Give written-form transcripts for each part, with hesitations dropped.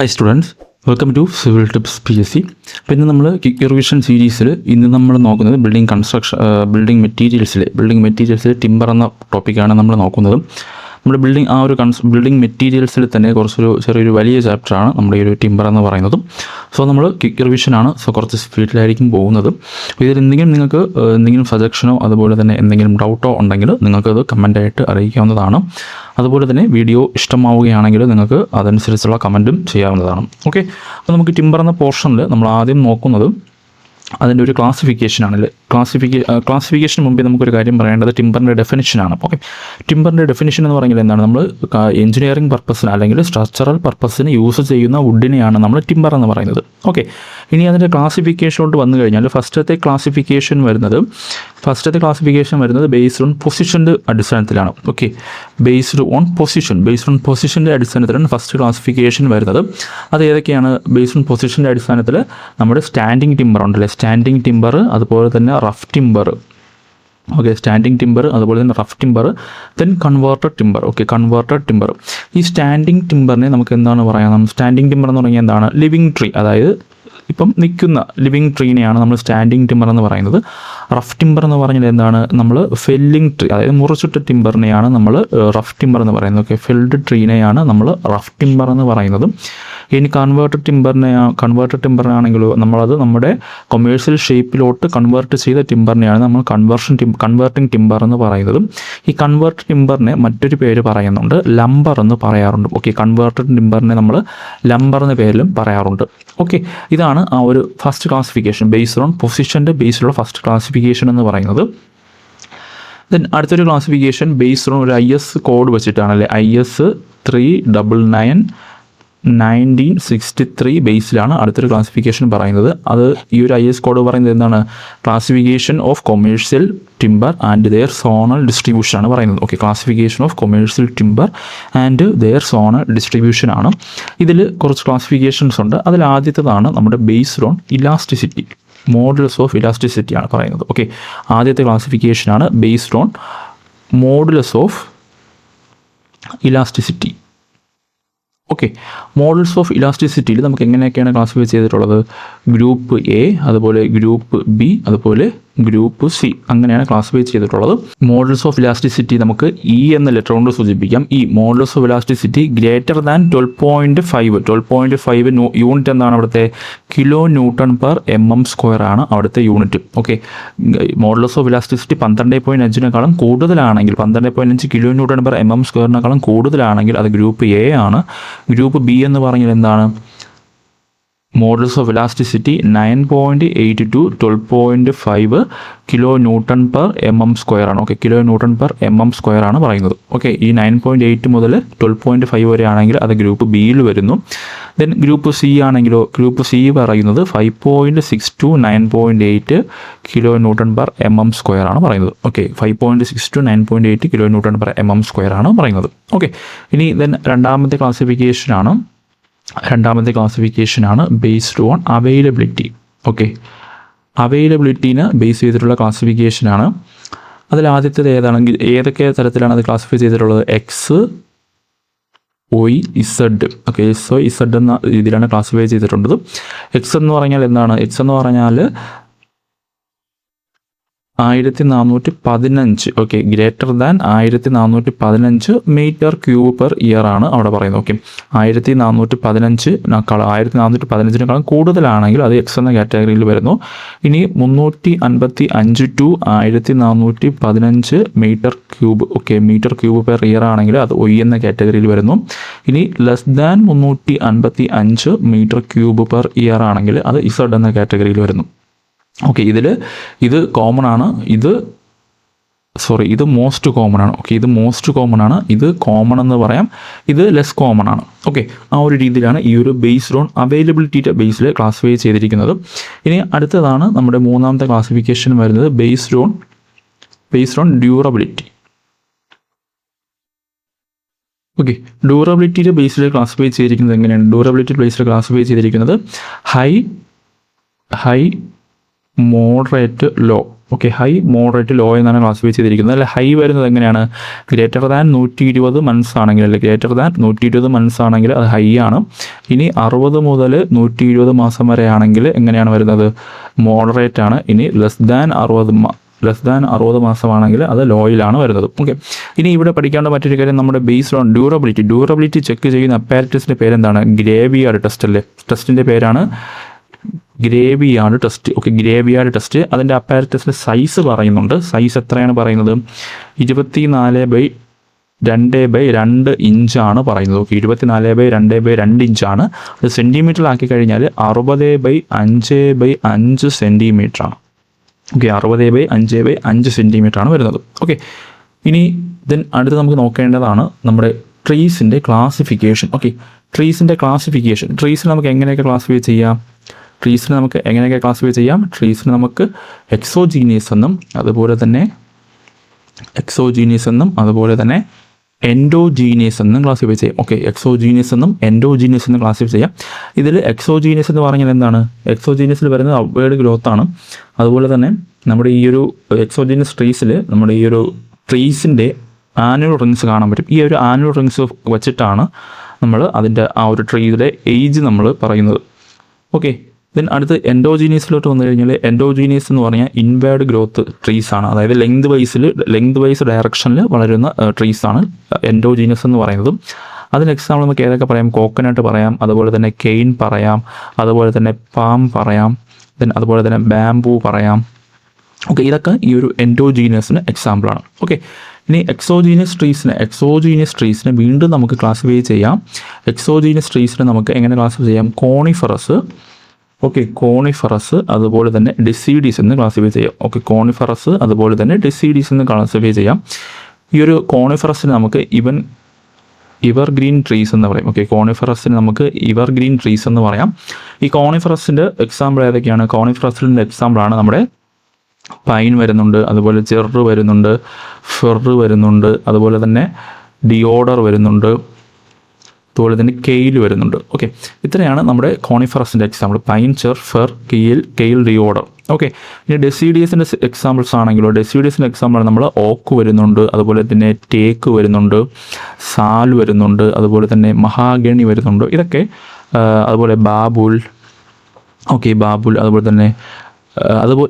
High students, welcome to civil tips PSC. അപ്പോൾ ഇന്ന് നമ്മൾ ക്വിക്ക് റിവിഷൻ സീരീസിൽ ഇന്ന് നമ്മൾ നോക്കുന്നത് ബിൽഡിംഗ് മെറ്റീരിയൽസിൽ ടിമ്പർ എന്ന ടോപ്പിക്കാണ് നമ്മൾ നോക്കുന്നത്. നമ്മുടെ ബിൽഡിംഗ് മെറ്റീരിയൽസിൽ തന്നെ ചെറിയൊരു വലിയ ചാപ്റ്ററാണ് നമ്മുടെ ഈ ഒരു ടിമ്പർ എന്ന് പറയുന്നത്. സോ നമ്മൾ ക്വിക്ക് റിവിഷനാണ്, സോ കുറച്ച് സ്പീഡിലായിരിക്കും പോകുന്നത്. അപ്പോൾ ഇതിൽ നിങ്ങൾക്ക് എന്തെങ്കിലും സജഷനോ അതുപോലെ തന്നെ എന്തെങ്കിലും ഡൗട്ടോ ഉണ്ടെങ്കിൽ നിങ്ങൾക്കത് കമൻറ്റായിട്ട് അറിയിക്കാവുന്നതാണ്. അതുപോലെ തന്നെ വീഡിയോ ഇഷ്ടമാവുകയാണെങ്കിൽ നിങ്ങൾക്ക് അതനുസരിച്ചുള്ള കമൻറ്റും ചെയ്യാവുന്നതാണ്. ഓക്കെ, അപ്പോൾ നമുക്ക് ടിമ്പർ എന്ന പോർഷനിൽ നമ്മൾ ആദ്യം നോക്കുന്നത് അതിൻ്റെ ഒരു ക്ലാസിഫിക്കേഷനാണല്ലേ. ക്ലാസിഫിക്കേഷന് മുമ്പേ നമുക്കൊരു കാര്യം പറയേണ്ടത് ടിമ്പറിൻ്റെ ഡെഫിനിഷനാണ്. ഓക്കെ, ടിമ്പറിൻ്റെ ഡെഫിനിഷൻ എന്ന് പറഞ്ഞാൽ എന്താണ്? നമ്മൾ എഞ്ചിനീയറിംഗ് പർപ്പസിന് അല്ലെങ്കിൽ സ്ട്രക്ചറൽ പർപ്പസിന് യൂസ് ചെയ്യുന്ന വുഡിനെയാണ് നമ്മൾ ടിമ്പർ എന്ന് പറയുന്നത്. ഓക്കെ, ഇനി അതിൻ്റെ ക്ലാസിഫിക്കേഷനോട്ട് വന്നു കഴിഞ്ഞാൽ ഫസ്റ്റത്തെ ക്ലാസിഫിക്കേഷൻ വരുന്നത് ബേസ്ഡ് ഓൺ പൊസിഷൻ്റെ അടിസ്ഥാനത്തിലാണ്. ഓക്കെ, ബേസ്ഡ് ഓൺ പൊസിഷൻ്റെ അടിസ്ഥാനത്തിലാണ് ഫസ്റ്റ് ക്ലാസിഫിക്കേഷൻ വരുന്നത്. അത് ഏതൊക്കെയാണ്? ബേസ്ഡ് ഓൺ പൊസിഷൻ്റെ അടിസ്ഥാനത്തിൽ നമ്മുടെ സ്റ്റാൻഡിങ് ടിമ്പർ ഉണ്ടല്ലേ, സ്റ്റാൻഡിങ് ടിമ്പർ, അതുപോലെ തന്നെ rough timber. Okay, standing timber, അതുപോലെ തന്നെ rough timber, then converted timber. Okay, converted timber. ഈ സ്റ്റാൻഡിങ് ടിമ്പറിനെ നമുക്ക് എന്താണ് പറയാം? സ്റ്റാൻഡിങ് ടിമ്പർ എന്ന് പറഞ്ഞാൽ എന്താണ്? ലിവിങ് ട്രീ, അതായത് ഇപ്പം നിൽക്കുന്ന ലിവിങ് ട്രീനെയാണ് നമ്മൾ സ്റ്റാൻഡിങ് ടിമ്പർ എന്ന് പറയുന്നത്. റഫ് ടിമ്പർ എന്ന് പറഞ്ഞാൽ എന്താണ്? നമ്മൾ ഫെല്ലിങ് ട്രീ, അതായത് മുറിച്ചിട്ട ടിമ്പറിനെയാണ് നമ്മൾ റഫ് ടിമ്പർ എന്ന് പറയുന്നത്. ഓക്കെ, ഫെൽഡ് ട്രീനെയാണ് നമ്മൾ റഫ് ടിമ്പർ എന്ന് പറയുന്നത്. ഇനി കൺവേർട്ടഡ് ടിമ്പറിനാണെങ്കിലോ നമ്മളത് നമ്മുടെ കൊമേഴ്സ്യൽ ഷേപ്പിലോട്ട് കൺവേർട്ട് ചെയ്ത ടിമ്പറിനെയാണ് നമ്മൾ കൺവേർട്ടിംഗ് ടിമ്പർ എന്ന് പറയുന്നത്. ഈ കൺവേർട്ടഡ് ടിമ്പറിനെ മറ്റൊരു പേര് പറയുന്നുണ്ട്, ലംബർ എന്ന് പറയാറുണ്ട്. ഓക്കെ, കൺവേർട്ടഡ് ടിമ്പറിനെ നമ്മൾ ലംബർ എന്ന പേരിലും പറയാറുണ്ട്. ഓക്കെ, ഇതാണ് ആ ഒരു ഫസ്റ്റ് ക്ലാസിഫിക്കേഷൻ, ബേസ്ഡ് ഓൺ പൊസിഷൻ്റെ ബേസിലുള്ള ഫസ്റ്റ് ക്ലാസിഫിക്കേഷൻ എന്ന് പറയുന്നത്. ദെൻ അടുത്തൊരു ക്ലാസിഫിക്കേഷൻ ബേസ്ഡ് ഓൺ ഒരു IS കോഡ് വെച്ചിട്ടാണല്ലേ, IS 399/1963 ബേസിലാണ് അടുത്തൊരു ക്ലാസിഫിക്കേഷൻ പറയുന്നത്. അത് ഈ ഒരു IS കോഡ് പറയുന്നത് എന്താണ്? Classification of commercial timber and their zonal distribution ആണ് പറയുന്നത്. Okay, classification of commercial timber and their zonal distribution ആണ്. ഇതിൽ കുറച്ച് ക്ലാസിഫിക്കേഷൻസ് ഉണ്ട്. അതിൽ ആദ്യത്തേതാണ് നമ്മുടെ based on elasticity, modulus of elasticity ആണ് പറയുന്നത്. ഓക്കെ, ആദ്യത്തെ ക്ലാസിഫിക്കേഷനാണ് based on modulus of elasticity. Okay, models of ഇലാസ്റ്റിസിറ്റിയിൽ നമുക്ക് എങ്ങനെയൊക്കെയാണ് ക്ലാസിഫൈ ചെയ്തിട്ടുള്ളത്? ഗ്രൂപ്പ് A, അതുപോലെ ഗ്രൂപ്പ് B, അതുപോലെ ഗ്രൂപ്പ് C, അങ്ങനെയാണ് ക്ലാസിഫൈ ചെയ്തിട്ടുള്ളത്. മോഡൽസ് ഓഫ് ഇലാസ്റ്റിസിറ്റി നമുക്ക് E എന്ന ലെറ്റർ കൊണ്ട് സൂചിപ്പിക്കാം. ഈ models of elasticity greater than 12.5 unit എന്താണ് അവിടുത്തെ? കിലോ ന്യൂട്ടൺ പെർ mm² ആണ് അവിടുത്തെ unit. Okay, models of elasticity 12.5 കൂടുതലാണെങ്കിൽ, 12.5 കിലോ ന്യൂട്ടൺ പെർ mm² കൂടുതലാണെങ്കിൽ അത് ഗ്രൂപ്പ് A ആണ്. ഗ്രൂപ്പ് B എന്ന് പറഞ്ഞാൽ എന്താണ്? Models of elasticity 9.8 to 12.5 kilo newton per mm² ആണ്. Okay, kilo newton per mm² ആണ് പറയുന്നത്. ഓക്കെ, ഈ 9.8 മുതൽ 12.5 വരെ ആണെങ്കിൽ അത് ഗ്രൂപ്പ് Bയിൽ വരുന്നു. ദെൻ ഗ്രൂപ്പ് C ആണെങ്കിലോ, ഗ്രൂപ്പ് C പറയുന്നത് 5.6 to 9.8 kilo newton per mm² ആണ് പറയുന്നത്. Okay, 5.6 to 9.8 kilo newton per mm² ആണ് പറയുന്നത്. ഓക്കെ, ഇനി ദെൻ രണ്ടാമത്തെ ക്ലാസിഫിക്കേഷനാണ് ബേസ്ഡ് ഓൺ അവൈലബിലിറ്റി. ഓക്കെ, അവൈലബിലിറ്റീനെ ബേസ് ചെയ്തിട്ടുള്ള ക്ലാസിഫിക്കേഷനാണ്. അതിൽ ആദ്യത്തേത് ഏതൊക്കെ തരത്തിലാണ് അത് ക്ലാസിഫൈ ചെയ്തിട്ടുള്ളത്? X, Y, Z. Okay, XYZ എന്ന രീതിയിലാണ് ക്ലാസിഫൈ ചെയ്തിട്ടുള്ളത്. X എന്ന് പറഞ്ഞാൽ എന്താണ്? X എന്ന് പറഞ്ഞാൽ 1415. Okay, greater than 1415 metre cube per year ആണ് അവിടെ പറയുന്നത്. ഓക്കെ, 1415 കൂടുതലാണെങ്കിൽ അത് X എന്ന കാറ്റഗറിയിൽ വരുന്നു. ഇനി 355 to 1415 metre cube, okay, metre cube per year ആണെങ്കിൽ അത് Y എന്ന കാറ്റഗറിയിൽ വരുന്നു. ഇനി less than 355 metre cube per year ആണെങ്കിൽ അത് Z എന്ന കാറ്റഗറിയിൽ വരുന്നു. ഓക്കെ, ഇത് കോമൺ ആണ്, ഇത് മോസ്റ്റ് കോമൺ ആണ്. ഓക്കെ, ഇത് മോസ്റ്റ് കോമൺ ആണ്, ഇത് കോമൺ എന്ന് പറയാം, ഇത് ലെസ് കോമൺ ആണ്. ഓക്കെ, ആ ഒരു രീതിയിലാണ് ഈ ഒരു ബേസ്ഡ് ഓൺ അവൈലബിലിറ്റിയുടെ ബേസിൽ ക്ലാസിഫൈ ചെയ്തിരിക്കുന്നത്. ഇനി അടുത്തതാണ് നമ്മുടെ മൂന്നാമത്തെ ക്ലാസിഫിക്കേഷൻ വരുന്നത് ബേസ്ഡ് ഓൺ ഡ്യൂറബിലിറ്റി. ഓക്കെ, ഡ്യൂറബിലിറ്റിയുടെ ബേസിൽ ക്ലാസിഫൈ ചെയ്തിരിക്കുന്നത് എങ്ങനെയാണ്? ഡ്യൂറബിലിറ്റി ബേസിൽ ക്ലാസിഫൈ ചെയ്തിരിക്കുന്നത് high, moderate, low. Okay, high, moderate, low എന്നാണ് ക്ലാസിഫൈ ചെയ്തിരിക്കുന്നത്. അല്ലെ ഹൈ വരുന്നത് എങ്ങനെയാണ്? ഗ്രേറ്റർ ദാൻ 120 മന്ത്സ് ആണെങ്കിൽ, അല്ലെ ഗ്രേറ്റർ ദാൻ 120 മന്ത്സ് ആണെങ്കിൽ അത് ഹൈ ആണ്. ഇനി 60 മുതൽ 120 മാസം വരെ ആണെങ്കിൽ എങ്ങനെയാണ് വരുന്നത്? മോഡറേറ്റ് ആണ്. ഇനി ലെസ് ദാൻ 60 മാസമാണെങ്കിൽ അത് ലോയിലാണ് വരുന്നത്. ഓക്കെ, ഇനി ഇവിടെ പഠിക്കേണ്ട മറ്റൊരു കാര്യം, നമ്മുടെ ബേസ്ഡ് ഓൺ ഡ്യൂറബിലിറ്റി ചെക്ക് ചെയ്യുന്ന അപ്പാരറ്റസിൻ്റെ പേരെന്താണ്? ഗ്രേവിയാർഡ് ടെസ്റ്റ് അല്ലേ. ടെസ്റ്റിൻ്റെ പേരാണ് graveyard test. Okay, graveyard test. അതിൻ്റെ അപ്പാരറ്റസിൻ്റെ സൈസ് പറയുന്നുണ്ട്. സൈസ് എത്രയാണ് പറയുന്നത്? 24/2 ഇഞ്ചാണ് പറയുന്നത്. ഓക്കെ, 24/2 ഇഞ്ചാണ്. അത് സെൻറ്റിമീറ്ററിലാക്കി കഴിഞ്ഞാൽ 60/5/5 സെൻറ്റിമീറ്ററാണ്. ഓക്കെ, 60/5/5 സെൻറ്റിമീറ്ററാണ് വരുന്നത്. ഓക്കെ, ഇനി അടുത്ത് നമുക്ക് നോക്കേണ്ടതാണ് നമ്മുടെ ട്രീസിൻ്റെ ക്ലാസിഫിക്കേഷൻ. ഓക്കെ, ട്രീസിൻ്റെ ക്ലാസിഫിക്കേഷൻ. ട്രീസിനെ നമുക്ക് എങ്ങനെയൊക്കെ ക്ലാസിഫൈ ചെയ്യാം? ട്രീസിനെ നമുക്ക് എക്സോജീനിയസ് എന്നും അതുപോലെ തന്നെ എൻഡോജീനിയസ് എന്നും ക്ലാസിഫൈ ചെയ്യാം. ഓക്കെ, എക്സോജീനിയസ് എന്നും എൻഡോജീനിയസ് എന്നും ക്ലാസിഫൈ ചെയ്യാം. ഇതിൽ എക്സോജീനിയസ് എന്ന് പറഞ്ഞാൽ എന്താണ്? എക്സോജീനിയസിൽ വരുന്നത് അപ്വേർഡ് ഗ്രോത്ത് ആണ്. അതുപോലെ തന്നെ നമ്മുടെ ഈ ഒരു എക്സോജീനിയസ് ട്രീസിൽ നമ്മുടെ ഈ ഒരു ട്രീസിൻ്റെ ആനുവൽ റിങ്സ് കാണാൻ പറ്റും. ഈ ഒരു ആനുവൽ റിങ്സ് വെച്ചിട്ടാണ് നമ്മൾ അതിൻ്റെ ആ ഒരു ട്രീയുടെ ഏജ് നമ്മൾ പറയുന്നത്. ഓക്കെ, അടുത്ത് എൻഡോജീനിയസിലോട്ട് വന്നു കഴിഞ്ഞാൽ എൻഡോജീനിയസ് എന്ന് പറഞ്ഞാൽ ഇൻവേർഡ് ഗ്രോത്ത് ട്രീസ് ആണ്. അതായത് ലെങ്ത് വൈസ് ഡയറക്ഷനിൽ വളരുന്ന ട്രീസ് ആണ് എൻഡോജീനിയസ് എന്ന് പറയുന്നത്. അതിന് എക്സാമ്പിൾ നമുക്ക് ഏതൊക്കെ പറയാം? കോക്കനട്ട് പറയാം, അതുപോലെ തന്നെ കെയിൻ പറയാം, അതുപോലെ തന്നെ പാം പറയാം, അതുപോലെ തന്നെ ബാംബൂ പറയാം. ഓക്കെ, ഇതൊക്കെ ഈ ഒരു എൻഡോജീനിയസിന് എക്സാമ്പിളാണ്. ഓക്കെ, ഇനി എക്സോജീനിയസ് ട്രീസിനെ വീണ്ടും നമുക്ക് ക്ലാസിഫൈ ചെയ്യാം. എക്സോജീനിയസ് ട്രീസിനെ നമുക്ക് എങ്ങനെ ക്ലാസിഫൈ ചെയ്യാം? കോണിഫറസ് അതുപോലെ തന്നെ ഡെസിഡീസ് എന്ന് ക്ലാസിഫൈ ചെയ്യാം. ഓക്കെ, കോണിഫറസ് അതുപോലെ തന്നെ ഡെസിഡീസ് എന്ന് ക്ലാസിഫൈ ചെയ്യാം. ഈ ഒരു കോണിഫറസിന് നമുക്ക് ഇവർഗ്രീൻ ട്രീസ് എന്ന് പറയും. ഓക്കെ, കോണിഫറസിന് നമുക്ക് ഇവർഗ്രീൻ ട്രീസ് എന്ന് പറയാം. ഈ കോണിഫറസിൻ്റെ എക്സാമ്പിൾ ഏതൊക്കെയാണ്? കോണിഫറസിൻ്റെ എക്സാമ്പിളാണ് നമ്മുടെ പൈൻ വരുന്നുണ്ട്, അതുപോലെ ചെറു വരുന്നുണ്ട്, ഫെർ വരുന്നുണ്ട്, അതുപോലെ തന്നെ ഡിയോഡർ വരുന്നുണ്ട്, അതുപോലെ തന്നെ കെയിൽ വരുന്നുണ്ട്. ഓക്കെ, ഇത്രയാണ് നമ്മുടെ കോണിഫറസിൻ്റെ എക്സാമ്പിൾ: പൈൻ, ചെർ, ഫെർ, കെയിൽ, ഡിയോഡർ. ഓക്കെ, ഇനി ഡെസിഡിയസിൻ്റെ എക്സാമ്പിൾസ് ആണെങ്കിലോ, ഡെസിഡിയസിൻ്റെ എക്സാമ്പിൾ നമ്മൾ ഓക്ക് വരുന്നുണ്ട്, അതുപോലെ തന്നെ ടേക്ക് വരുന്നുണ്ട്, സാൽ വരുന്നുണ്ട്, അതുപോലെ തന്നെ മഹാഗണി വരുന്നുണ്ട്. ഇതൊക്കെ അതുപോലെ ബാബുൽ, അതുപോലെ തന്നെ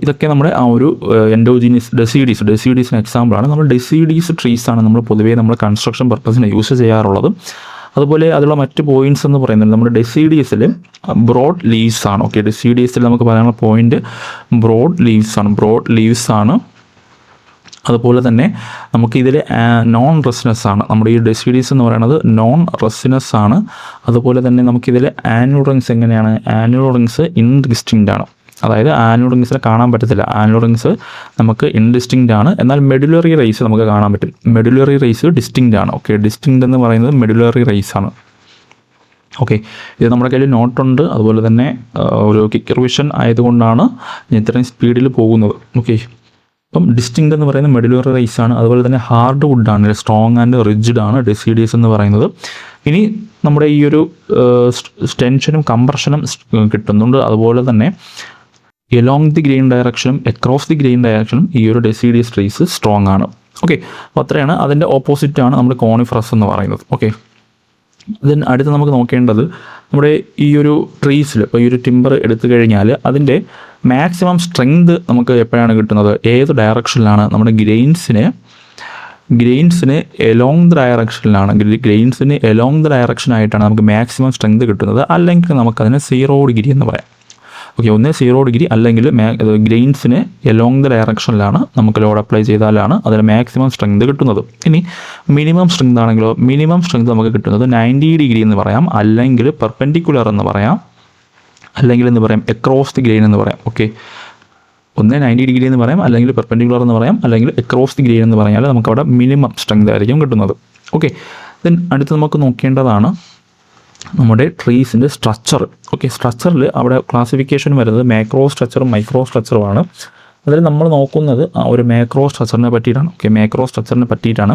ഇതൊക്കെ നമ്മുടെ ആ ഒരു എൻഡോജീനിയസ് ഡെസിഡീസിന് എക്സാമ്പിളാണ്. നമ്മൾ ഡെസിഡീസ് ട്രീസാണ് നമ്മൾ പൊതുവേ നമ്മൾ കൺസ്ട്രക്ഷൻ പർപ്പസിന് യൂസ് ചെയ്യാറുള്ളത്. അതുപോലെ അതിലുള്ള മറ്റ് പോയിൻറ്റ്സ് എന്ന് പറയുന്നത് നമ്മുടെ ഡെസിഡിയസിൽ ബ്രോഡ് ലീവ്സ് ആണ്. ഓക്കെ, ഡെസിഡിയസിൽ നമുക്ക് പറയാനുള്ള പോയിന്റ് ബ്രോഡ് ലീവ്സ് ആണ്. അതുപോലെ തന്നെ നമുക്കിതിൽ നോൺ റെസിനസ് ആണ്. നമ്മുടെ ഈ ഡെസിഡീസ് എന്ന് പറയുന്നത് നോൺ റെസിനസ് ആണ്. അതുപോലെ തന്നെ നമുക്കിതിൽ ആനുവൽ റിങ്സ് എങ്ങനെയാണ്? ആനുവൽ റിങ്സ് ഇൻഡിസ്റ്റിങ്ക്റ്റ് ആണ്. അതായത് ആനുവൽ റിങ്സിനെ കാണാൻ പറ്റത്തില്ല. ആനുവൽ റിങ്സ് നമുക്ക് ഇൻഡിസ്റ്റിങ്ക്റ്റ് ആണ്. എന്നാൽ മെഡുലറി റേസ് നമുക്ക് കാണാൻ പറ്റും. മെഡുലറി റേസ് ഡിസ്റ്റിങ്ക്റ്റ് ആണ്. ഓക്കെ, ഡിസ്റ്റിങ്ക്റ്റ് എന്ന് പറയുന്നത് മെഡുലറി റേസ് ആണ്. ഓക്കെ, ഇത് നമ്മുടെ കയ്യിൽ നോട്ടുണ്ട്. അതുപോലെ തന്നെ ഒരു കിക്ക് റിവിഷൻ ആയതുകൊണ്ടാണ് ഇത്രയും സ്പീഡിൽ പോകുന്നത്. ഓക്കെ, അപ്പം ഡിസ്റ്റിങ്ക്റ്റ് എന്ന് പറയുന്നത് മെഡുലറി റേസ് ആണ്. അതുപോലെ തന്നെ ഹാർഡ് വുഡാണ്, സ്ട്രോങ് ആൻഡ് റിജിഡ് ആണ് ഡെസിഡീസ് എന്ന് പറയുന്നത്. ഇനി നമ്മുടെ ഈ ഒരു ടെൻഷനും കംപ്രഷനും കിട്ടുന്നുണ്ട്. അതുപോലെ തന്നെ എലോങ് ദി ഗ്രെയിൻ ഡയറക്ഷനും അക്രോസ് ദി ഗ്രെയിൻ ഡയറക്ഷനും ഈ ഒരു ഡെസിഡിയസ് ട്രീസ് സ്ട്രോങ് ആണ്. ഓക്കെ, അപ്പോൾ അത്രയാണ്. അതിൻ്റെ ഓപ്പോസിറ്റാണ് നമ്മൾ കോണിഫറസ് എന്ന് പറയുന്നത്. ഓക്കെ, അടുത്ത് നമുക്ക് നോക്കേണ്ടത് നമ്മുടെ ഈ ഒരു ട്രീസിൽ ഇപ്പോൾ ഈ ഒരു ടിമ്പർ എടുത്തു കഴിഞ്ഞാൽ അതിൻ്റെ മാക്സിമം സ്ട്രെങ്ത് നമുക്ക് എപ്പോഴാണ് കിട്ടുന്നത്? ഏത് ഡയറക്ഷനിലാണ്? നമ്മുടെ ഗ്രെയിൻസിന് എലോങ് ദ ഡയറക്ഷനിലാണ്. ഗ്രെയിൻസിന് എലോങ് ദ ഡയറക്ഷനായിട്ടാണ് നമുക്ക് മാക്സിമം സ്ട്രെങ്ത് കിട്ടുന്നത്. അല്ലെങ്കിൽ നമുക്കതിന് 0 ഡിഗ്രി എന്ന് പറയാം. ഓക്കെ, ഒന്ന് 0 ഡിഗ്രി അല്ലെങ്കിൽ ഗ്രെയിൻസിന് എലോങ് ദ ഡയറക്ഷനിലാണ് നമുക്ക് ലോഡ് അപ്ലൈ ചെയ്താലാണ് അതിന് മാക്സിമം സ്ട്രെങ്ത് കിട്ടുന്നത്. ഇനി മിനിമം സ്ട്രെങ്ത് ആണെങ്കിലോ, മിനിമം സ്ട്രെങ്ത് നമുക്ക് കിട്ടുന്നത് 90 ഡിഗ്രി എന്ന് പറയാം, അല്ലെങ്കിൽ പെർപെൻഡിക്കുലർ എന്ന് പറയാം, അല്ലെങ്കിൽ എന്ന് പറയാം അക്രോസ് ദി ഗ്രെയിൻ എന്ന് പറയാം. ഓക്കെ, ഒന്ന് 90 ഡിഗ്രി എന്ന് പറയാം, അല്ലെങ്കിൽ പെർപെൻഡിക്കുലർ എന്ന് പറയാം, അല്ലെങ്കിൽ അക്രോസ് ദി ഗ്രെയിൻ എന്ന് പറഞ്ഞാൽ നമുക്കവിടെ മിനിമം സ്ട്രെങ്ത് ആയിരിക്കും കിട്ടുന്നത്. ഓക്കെ, അടുത്ത് നമുക്ക് നോക്കേണ്ടതാണ് നമ്മുടെ ട്രീസിൻ്റെ സ്ട്രക്ചർ. ഓക്കെ, സ്ട്രക്ചറിൽ അവിടെ ക്ലാസിഫിക്കേഷൻ വരുന്നത് മാക്രോ സ്ട്രക്ചറും മൈക്രോ സ്ട്രക്ചറുമാണ്. അതിൽ നമ്മൾ നോക്കുന്നത് ആ ഒരു മാക്രോ സ്ട്രക്ചറിനെ പറ്റിയിട്ടാണ്. ഓക്കെ, മാക്രോ സ്ട്രക്ചറിനെ പറ്റിയിട്ടാണ്.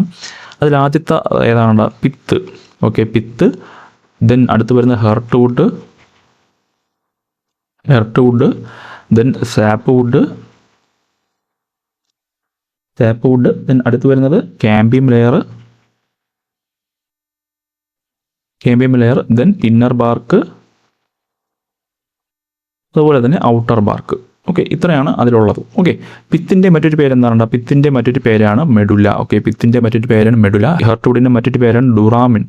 അതിൽ ആദ്യത്തെ ഏതാണ്? പിത്ത്. Okay, pith. അടുത്ത് വരുന്ന heart wood, sap wood, sap wood. Then അടുത്ത് വരുന്നത് cambium layer, then inner bark, അതുപോലെ തന്നെ ഔട്ടർ ബാർക്ക്. ഓക്കെ, ഇത്രയാണ് അതിലുള്ളത്. ഓക്കെ, പിത്തിൻ്റെ മറ്റൊരു പേര് എന്താണ്? പിത്തിൻ്റെ മറ്റൊരു പേരാണ് മെഡുല. ഓക്കെ, പിത്തിൻ്റെ മറ്റൊരു പേരാണ് മെഡുല. ഹെർട്ട്വുഡിൻ്റെ മറ്റൊരു പേരാണ് ഡുറാമിൻ.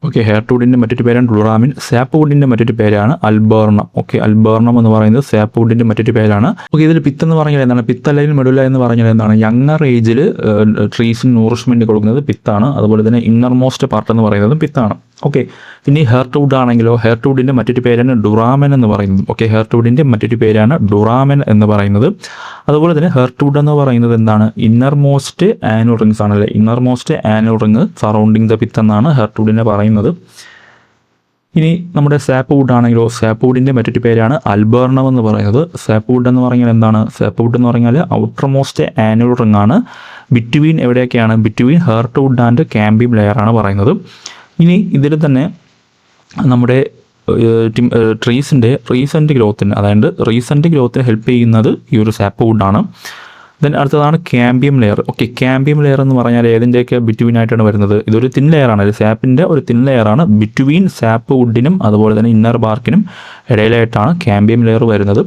ഓക്കെ, ഹെർട്ട്വുഡിൻ്റെ മറ്റൊരു പേരാണ് ഡുറാമിൻ. സാപ്പ് വുഡിൻ്റെ മറ്റൊരു പേരാണ് അൽബേർണം. ഓക്കെ, അൽബേർണം എന്ന് പറയുന്നത് സാപ്പ് വുഡിൻ്റെ മറ്റൊരു പേരാണ്. ഓക്കെ, ഇതിൽ പിത്ത് എന്ന് പറഞ്ഞാൽ എന്താണ്? പിത്ത് അല്ലെങ്കിൽ മെഡുല എന്ന് പറഞ്ഞാൽ എന്താണ്? യങ്ങർ ഏജിൽ ട്രീസിന് നൂറിഷ്മെൻറ്റ് കൊടുക്കുന്നത് പിത്താണ്. അതുപോലെ തന്നെ ഇന്നർ മോസ്റ്റ് പാർട്ട് എന്ന് പറയുന്നത് പിത്താണ്. ഓക്കെ, ഇനി ഹെർട്ട്വുഡ് ആണെങ്കിലോ, ഹെർട്ട്വുഡിൻ്റെ മറ്റൊരു പേരാണ് ഡുറാമൻ എന്ന് പറയുന്നത്. ഓക്കെ, ഹെർട്ട്വുഡിൻ്റെ മറ്റൊരു പേരാണ് ഡുറാമൻ എന്ന് പറയുന്നത്. അതുപോലെ തന്നെ ഹെർട്ട്വുഡ് എന്ന് പറയുന്നത് എന്താണ്? ഇന്നർ മോസ്റ്റ് ആനുവൽ റിങ്സ് ആണല്ലേ. Inner most annual ring surrounding the pith എന്നാണ് ഹെർട്ട്വുഡിനെ പറയുന്നത്. ഇനി നമ്മുടെ സാപ്പ് വുഡ് ആണെങ്കിലോ, സാപ്പ് വുഡിൻ്റെ മറ്റൊരു പേരാണ് അൽബേർണം എന്ന് പറയുന്നത്. സാപ്പ് വുഡ് എന്ന് പറഞ്ഞാൽ എന്താണ്? സാപ്പ് വുഡ് എന്ന് പറഞ്ഞാൽ ഔട്ടർ മോസ്റ്റ് ആനുവൽ റിങ് ആണ്. ബിറ്റ്വീൻ എവിടെയൊക്കെയാണ്? ബിറ്റ്വീൻ ഹെർട്ട്വുഡ് ആൻഡ് ക്യാമ്പിയം ലെയർ ആണ് പറയുന്നത്. ഇനി ഇതിൽ തന്നെ നമ്മുടെ ട്രീസിൻ്റെ റീസെൻറ്റ് ഗ്രോത്തിന്, അതായത് റീസെൻറ്റ് ഗ്രോത്തിന് ഹെൽപ്പ് ചെയ്യുന്നത് ഈ ഒരു സാപ്പ് വുഡാണ്. ദെൻ അടുത്തതാണ് cambium layer. Okay, cambium layer എന്ന് പറഞ്ഞാൽ ഏതിൻ്റെയൊക്കെ ബിറ്റ്വീൻ ആയിട്ടാണ് വരുന്നത്? ഇതൊരു തിൻ ലെയറാണ്, സാപ്പിൻ്റെ ഒരു തിൻ ലെയറാണ്. ബിറ്റ്വീൻ സാപ്പ് വുഡിനും അതുപോലെ തന്നെ ഇന്നർ ബാർക്കിനും ഇടയിലായിട്ടാണ് ക്യാമ്പിയം ലെയർ വരുന്നത്.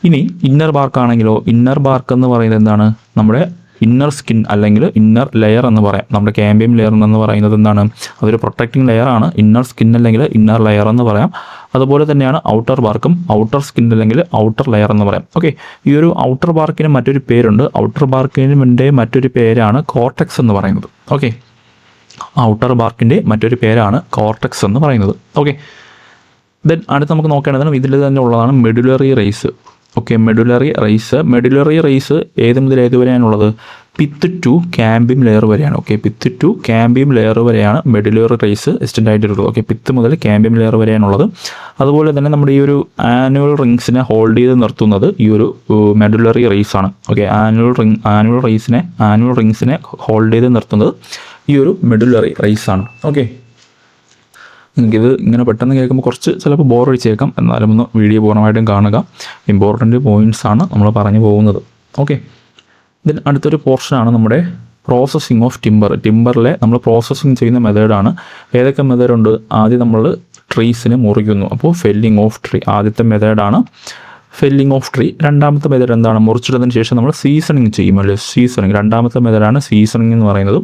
ഇനി ഇന്നർ ബാർക്ക് ആണെങ്കിലോ, ഇന്നർ ബാർക്ക് എന്ന് പറയുന്നത് എന്താണ്? നമ്മുടെ ഇന്നർ സ്കിൻ അല്ലെങ്കിൽ ഇന്നർ ലെയർ എന്ന് പറയാം. നമ്മുടെ ക്യാമ്പിയം ലെയർ എന്ന് പറയുന്നത് എന്താണ്? അതൊരു പ്രൊട്ടക്റ്റിംഗ് ലെയർ ആണ്. ഇന്നർ സ്കിൻ അല്ലെങ്കിൽ ഇന്നർ ലെയർ എന്ന് പറയാം. അതുപോലെ തന്നെയാണ് ഔട്ടർ ബാർക്കും ഔട്ടർ സ്കിൻ അല്ലെങ്കിൽ ഔട്ടർ ലെയർ എന്ന് പറയാം. ഓക്കെ, ഈ ഒരു ഔട്ടർ ബാർക്കിന് മറ്റൊരു പേരുണ്ട്. ഔട്ടർ ബാർക്കിൻ്റെ മറ്റൊരു പേരാണ് കോർട്ടെക്സ് എന്ന് പറയുന്നത്. ഓക്കെ, ഔട്ടർ ബാർക്കിൻ്റെ മറ്റൊരു പേരാണ് കോർട്ടെക്സ് എന്ന് പറയുന്നത്. ഓക്കെ, ദെൻ അടുത്ത് നമുക്ക് നോക്കേണ്ടതാണ് ഇതിൽ തന്നെ ഉള്ളതാണ് medullary rays. Okay, medullary rays ഏത് മുതൽ ഏത് വരെയാണുള്ളത്? പിത്ത് ടു ക്യാമ്പിയം ലെയർ വരെയാണ്. Okay, pith to cambium layer വരെയാണ് മെഡുലറി റേസ് എക്സ്റ്റെൻഡ് ആയിട്ടുള്ളത്. ഓക്കെ, പിത്ത് മുതൽ ക്യാമ്പിയം ലെയർ വരെയാണുള്ളത്. അതുപോലെ തന്നെ നമ്മുടെ ഈ ഒരു ആനുവൽ റിങ്സിനെ ഹോൾഡ് ചെയ്ത് നിർത്തുന്നത് ഈ ഒരു മെഡുലറി റേസ് ആണ്. ഓക്കെ, ആനുവൽ റിങ്സിനെ ഹോൾഡ് ചെയ്ത് നിർത്തുന്നത് ഈ ഒരു മെഡുലറി റേസ് ആണ്. ഓക്കെ, നിങ്ങൾക്കിത് ഇങ്ങനെ പെട്ടെന്ന് കേൾക്കുമ്പോൾ കുറച്ച് ചിലപ്പോൾ ബോർ അടിച്ചേക്കാം. എന്നാലും ഒന്ന് വീഡിയോ പൂർണ്ണമായിട്ടും കാണുക. ഇമ്പോർട്ടൻറ്റ് പോയിൻറ്റ്സാണ് നമ്മൾ പറഞ്ഞു പോകുന്നത്. ഓക്കെ, ഇതിന് അടുത്തൊരു പോർഷനാണ് നമ്മുടെ പ്രോസസ്സിങ് ഓഫ് ടിമ്പറിലെ നമ്മൾ പ്രോസസ്സിങ് ചെയ്യുന്ന മെത്തേഡാണ്. ഏതൊക്കെ മെത്തേഡുണ്ട്? ആദ്യം നമ്മൾ ട്രീസിനെ മുറിക്കുന്നു. അപ്പോൾ ഫെല്ലിംഗ് ഓഫ് ട്രീ ആദ്യത്തെ മെത്തേഡാണ്. Felling of tree. രണ്ടാമത്തെ മെത്തേഡ് എന്താണ്? മുറിച്ചിട്ടതിന് ശേഷം നമ്മൾ സീസണിങ് ചെയ്യും അല്ലേ, സീസണിങ്. രണ്ടാമത്തെ മെത്തേഡാണ് സീസണിങ് എന്ന് പറയുന്നത്.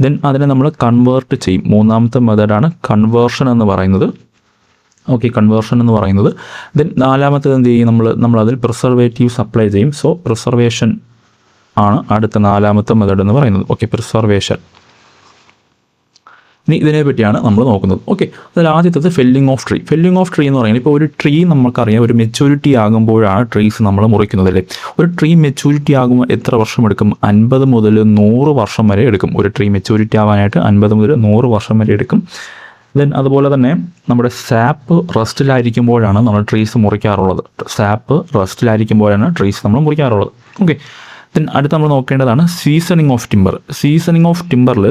ദെൻ അതിനെ നമ്മൾ കൺവേർട്ട് ചെയ്യും. മൂന്നാമത്തെ മെത്തേഡാണ് കൺവേർഷൻ എന്ന് പറയുന്നത്. ഓക്കെ, കൺവേർഷൻ എന്ന് പറയുന്നത്. ദെൻ നാലാമത്തേത് എന്ത് ചെയ്യും? നമ്മൾ അതിൽ പ്രിസർവേറ്റീവ്സ് അപ്ലൈ ചെയ്യും. സോ പ്രിസർവേഷൻ ആണ് അടുത്ത നാലാമത്തെ മെത്തേഡ് എന്ന് പറയുന്നത്. Okay, preservation. ഇനി ഇതിനെ പറ്റിയാണ് നമ്മൾ നോക്കുന്നത്. ഓക്കെ, അതിൽ ആദ്യത്തത് ഫെല്ലിംഗ് ഓഫ് ട്രീ എന്ന് പറയുന്നത് ഇപ്പോൾ ഒരു ട്രീ നമുക്കറിയാം ഒരു മെച്യൂരിറ്റി ആകുമ്പോഴാണ് ട്രീസ് നമ്മൾ മുറിക്കുന്നത് അല്ലേ. ഒരു ട്രീ മെച്യൂരിറ്റി ആകുമ്പോൾ എത്ര വർഷം എടുക്കും? 50 മുതൽ 100 വർഷം വരെ എടുക്കും. ഒരു ട്രീ മെച്യൂരിറ്റി ആവാനായിട്ട് 50 മുതൽ 100 വർഷം വരെ എടുക്കും. ദെൻ അതുപോലെ തന്നെ നമ്മുടെ സാപ്പ് റെസ്റ്റിലായിരിക്കുമ്പോഴാണ് നമ്മൾ ട്രീസ് മുറിക്കാറുള്ളത്. നമ്മൾ മുറിക്കാറുള്ളത്. ഓക്കെ, ദെൻ അടുത്ത് നമ്മൾ നോക്കേണ്ടതാണ് സീസണിങ് ഓഫ് ടിമ്പറിൽ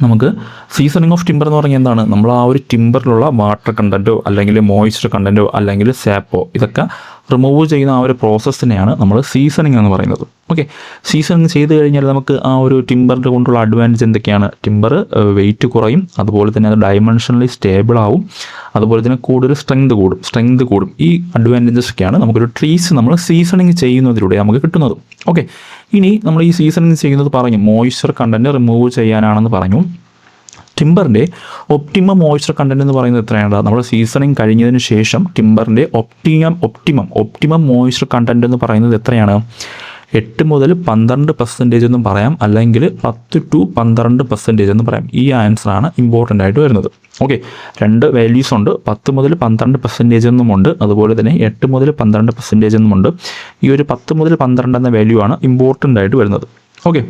നമുക്ക് സീസണിങ് ഓഫ് ടിമ്പർ എന്ന് പറഞ്ഞാൽ എന്താണ്? നമ്മൾ ആ ഒരു ടിമ്പറിലുള്ള വാട്ടർ കണ്ടൻറ്റോ അല്ലെങ്കിൽ മോയ്സ്ചർ കണ്ടൻറ്റോ അല്ലെങ്കിൽ സാപ്പോ ഇതൊക്കെ റിമൂവ് ചെയ്യുന്ന ആ ഒരു പ്രോസസ്സിനെയാണ് നമ്മൾ സീസണിങ് എന്ന് പറയുന്നത്. ഓക്കെ, സീസണിങ് ചെയ്ത് കഴിഞ്ഞാൽ നമുക്ക് ആ ഒരു ടിമ്പറിൻ്റെ കൊണ്ടുള്ള അഡ്വാൻറ്റേജ് എന്തൊക്കെയാണ്? ടിമ്പർ വെയിറ്റ് കുറയും, അതുപോലെ തന്നെ അത് ഡയമെൻഷനലി സ്റ്റേബിൾ ആവും, അതുപോലെ തന്നെ കൂടുതൽ സ്ട്രെങ്ത് കൂടും. ഈ അഡ്വാൻറ്റേജസ് ഒക്കെയാണ് നമുക്കൊരു ട്രീസ് നമ്മൾ സീസണിങ് ചെയ്യുന്നതിലൂടെ നമുക്ക് കിട്ടുന്നത്. ഓക്കെ, ഇനി നമ്മൾ ഈ സീസണിങ് ചെയ്യുന്നത് പറഞ്ഞു മോയ്സ്ചർ കണ്ടൻറ്റ് റിമൂവ് ചെയ്യാനാണെന്ന് പറഞ്ഞു. ടിമ്പറിൻ്റെ ഒപ്റ്റിമം മോയ്സ്ചർ കണ്ടൻറ്റ് എന്ന് പറയുന്നത് എത്രയാണ്? നമ്മൾ സീസണിങ് കഴിഞ്ഞതിന് ശേഷം ടിമ്പറിൻ്റെ ഒപ്റ്റിമം മോയ്സ്ചർ കണ്ടൻറ്റ് എന്ന് പറയുന്നത് എത്രയാണ്? 8 മുതൽ 12% എന്നും പറയാം, അല്ലെങ്കിൽ 10 to 12% എന്നും പറയാം. ഈ ആൻസറാണ് ഇമ്പോർട്ടൻ്റ് ആയിട്ട് വരുന്നത്. ഓക്കെ, 2 വാല്യൂസ് ഉണ്ട്. 10 മുതൽ 12% എന്നുമുണ്ട്, അതുപോലെ തന്നെ 8 മുതൽ 12% എന്നുമുണ്ട്. ഈ ഒരു 10 മുതൽ 12 എന്ന വാല്യൂ ആണ് ഇമ്പോർട്ടൻ്റ് ആയിട്ട് വരുന്നത്. ഓക്കെ,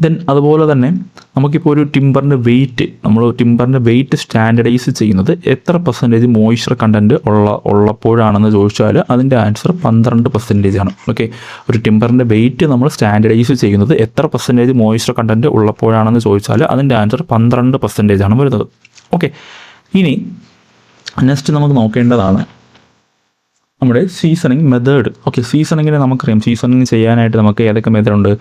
ദെൻ അതുപോലെ തന്നെ നമുക്കിപ്പോൾ ഒരു ടിമ്പറിൻ്റെ വെയിറ്റ് സ്റ്റാൻഡർഡൈസ് ചെയ്യുന്നത് എത്ര % മോയ്സ്ചർ കണ്ടൻറ്റ് ഉള്ളപ്പോഴാണെന്ന് ചോദിച്ചാൽ അതിൻ്റെ ആൻസർ 12% ആണ്. ഓക്കെ, ഒരു ടിമ്പറിൻ്റെ വെയിറ്റ് നമ്മൾ സ്റ്റാൻഡർഡൈസ് ചെയ്യുന്നത് എത്ര % മോയ്സ്ചർ കണ്ടൻറ്റ് ഉള്ളപ്പോഴാണെന്ന് ചോദിച്ചാൽ അതിൻ്റെ ആൻസർ 12% ആണ് വരുന്നത്. ഓക്കെ, ഇനി നെക്സ്റ്റ് നമുക്ക് നോക്കേണ്ടതാണ് നമ്മുടെ സീസണിങ് മെത്തേഡ്. ഓക്കെ, സീസണിങ്ങിന് നമുക്കറിയാം സീസണിങ് ചെയ്യാനായിട്ട് നമുക്ക് ഏതൊക്കെ മെത്തേഡുണ്ട്?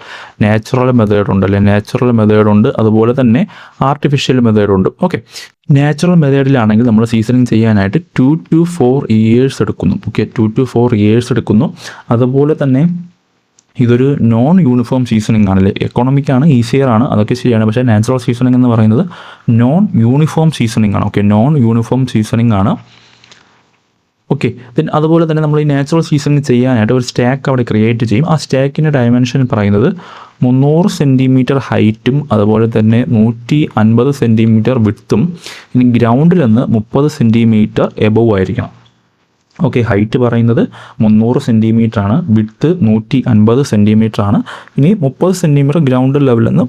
നാച്ചുറൽ മെത്തേഡുണ്ട് അല്ലേ, നാച്ചുറൽ മെത്തേഡുണ്ട്, അതുപോലെ തന്നെ ആർട്ടിഫിഷ്യൽ മെത്തേഡുണ്ട്. ഓക്കെ, നാച്ചുറൽ മെത്തേഡിലാണെങ്കിൽ നമ്മൾ സീസണിങ് ചെയ്യാനായിട്ട് 2 to 4 years എടുക്കുന്നു. ഓക്കെ, 2 to 4 years എടുക്കുന്നു. അതുപോലെ തന്നെ ഇതൊരു നോൺ യൂണിഫോം സീസണിങ് ആണല്ലേ. എക്കോണമിക്കാണ്, ഈസിയർ ആണ്, അതൊക്കെ ശരിയാണ്. പക്ഷേ നാച്ചുറൽ സീസണിങ് എന്ന് പറയുന്നത് നോൺ യൂണിഫോം സീസണിങ് ആണ്. ഓക്കെ, നോൺ യൂണിഫോം സീസണിങ് ആണ്. ഓക്കെ, ദെൻ അതുപോലെ തന്നെ നമ്മൾ ഈ നാച്ചുറൽ സീസണിങ് ചെയ്യാനായിട്ട് ഒരു സ്റ്റാക്ക് അവിടെ ക്രിയേറ്റ് ചെയ്യും. ആ സ്റ്റാക്കിൻ്റെ ഡയമെൻഷൻ പറയുന്നത് 300 സെൻറ്റിമീറ്റർ ഹൈറ്റും അതുപോലെ തന്നെ 150 സെൻറ്റിമീറ്റർ വിഡ്ത്തും, ഇനി ഗ്രൗണ്ടിൽ നിന്ന് 30 സെൻറ്റിമീറ്റർ എബവ് ആയിരിക്കണം. ഓക്കെ, ഹൈറ്റ് പറയുന്നത് 300 സെൻറ്റിമീറ്റർ ആണ്, വിഡ്ത്ത് 150 സെൻറ്റിമീറ്റർ ആണ്. ഇനി 30 സെൻറ്റിമീറ്റർ ഗ്രൗണ്ട് ലെവലിൽ നിന്ന്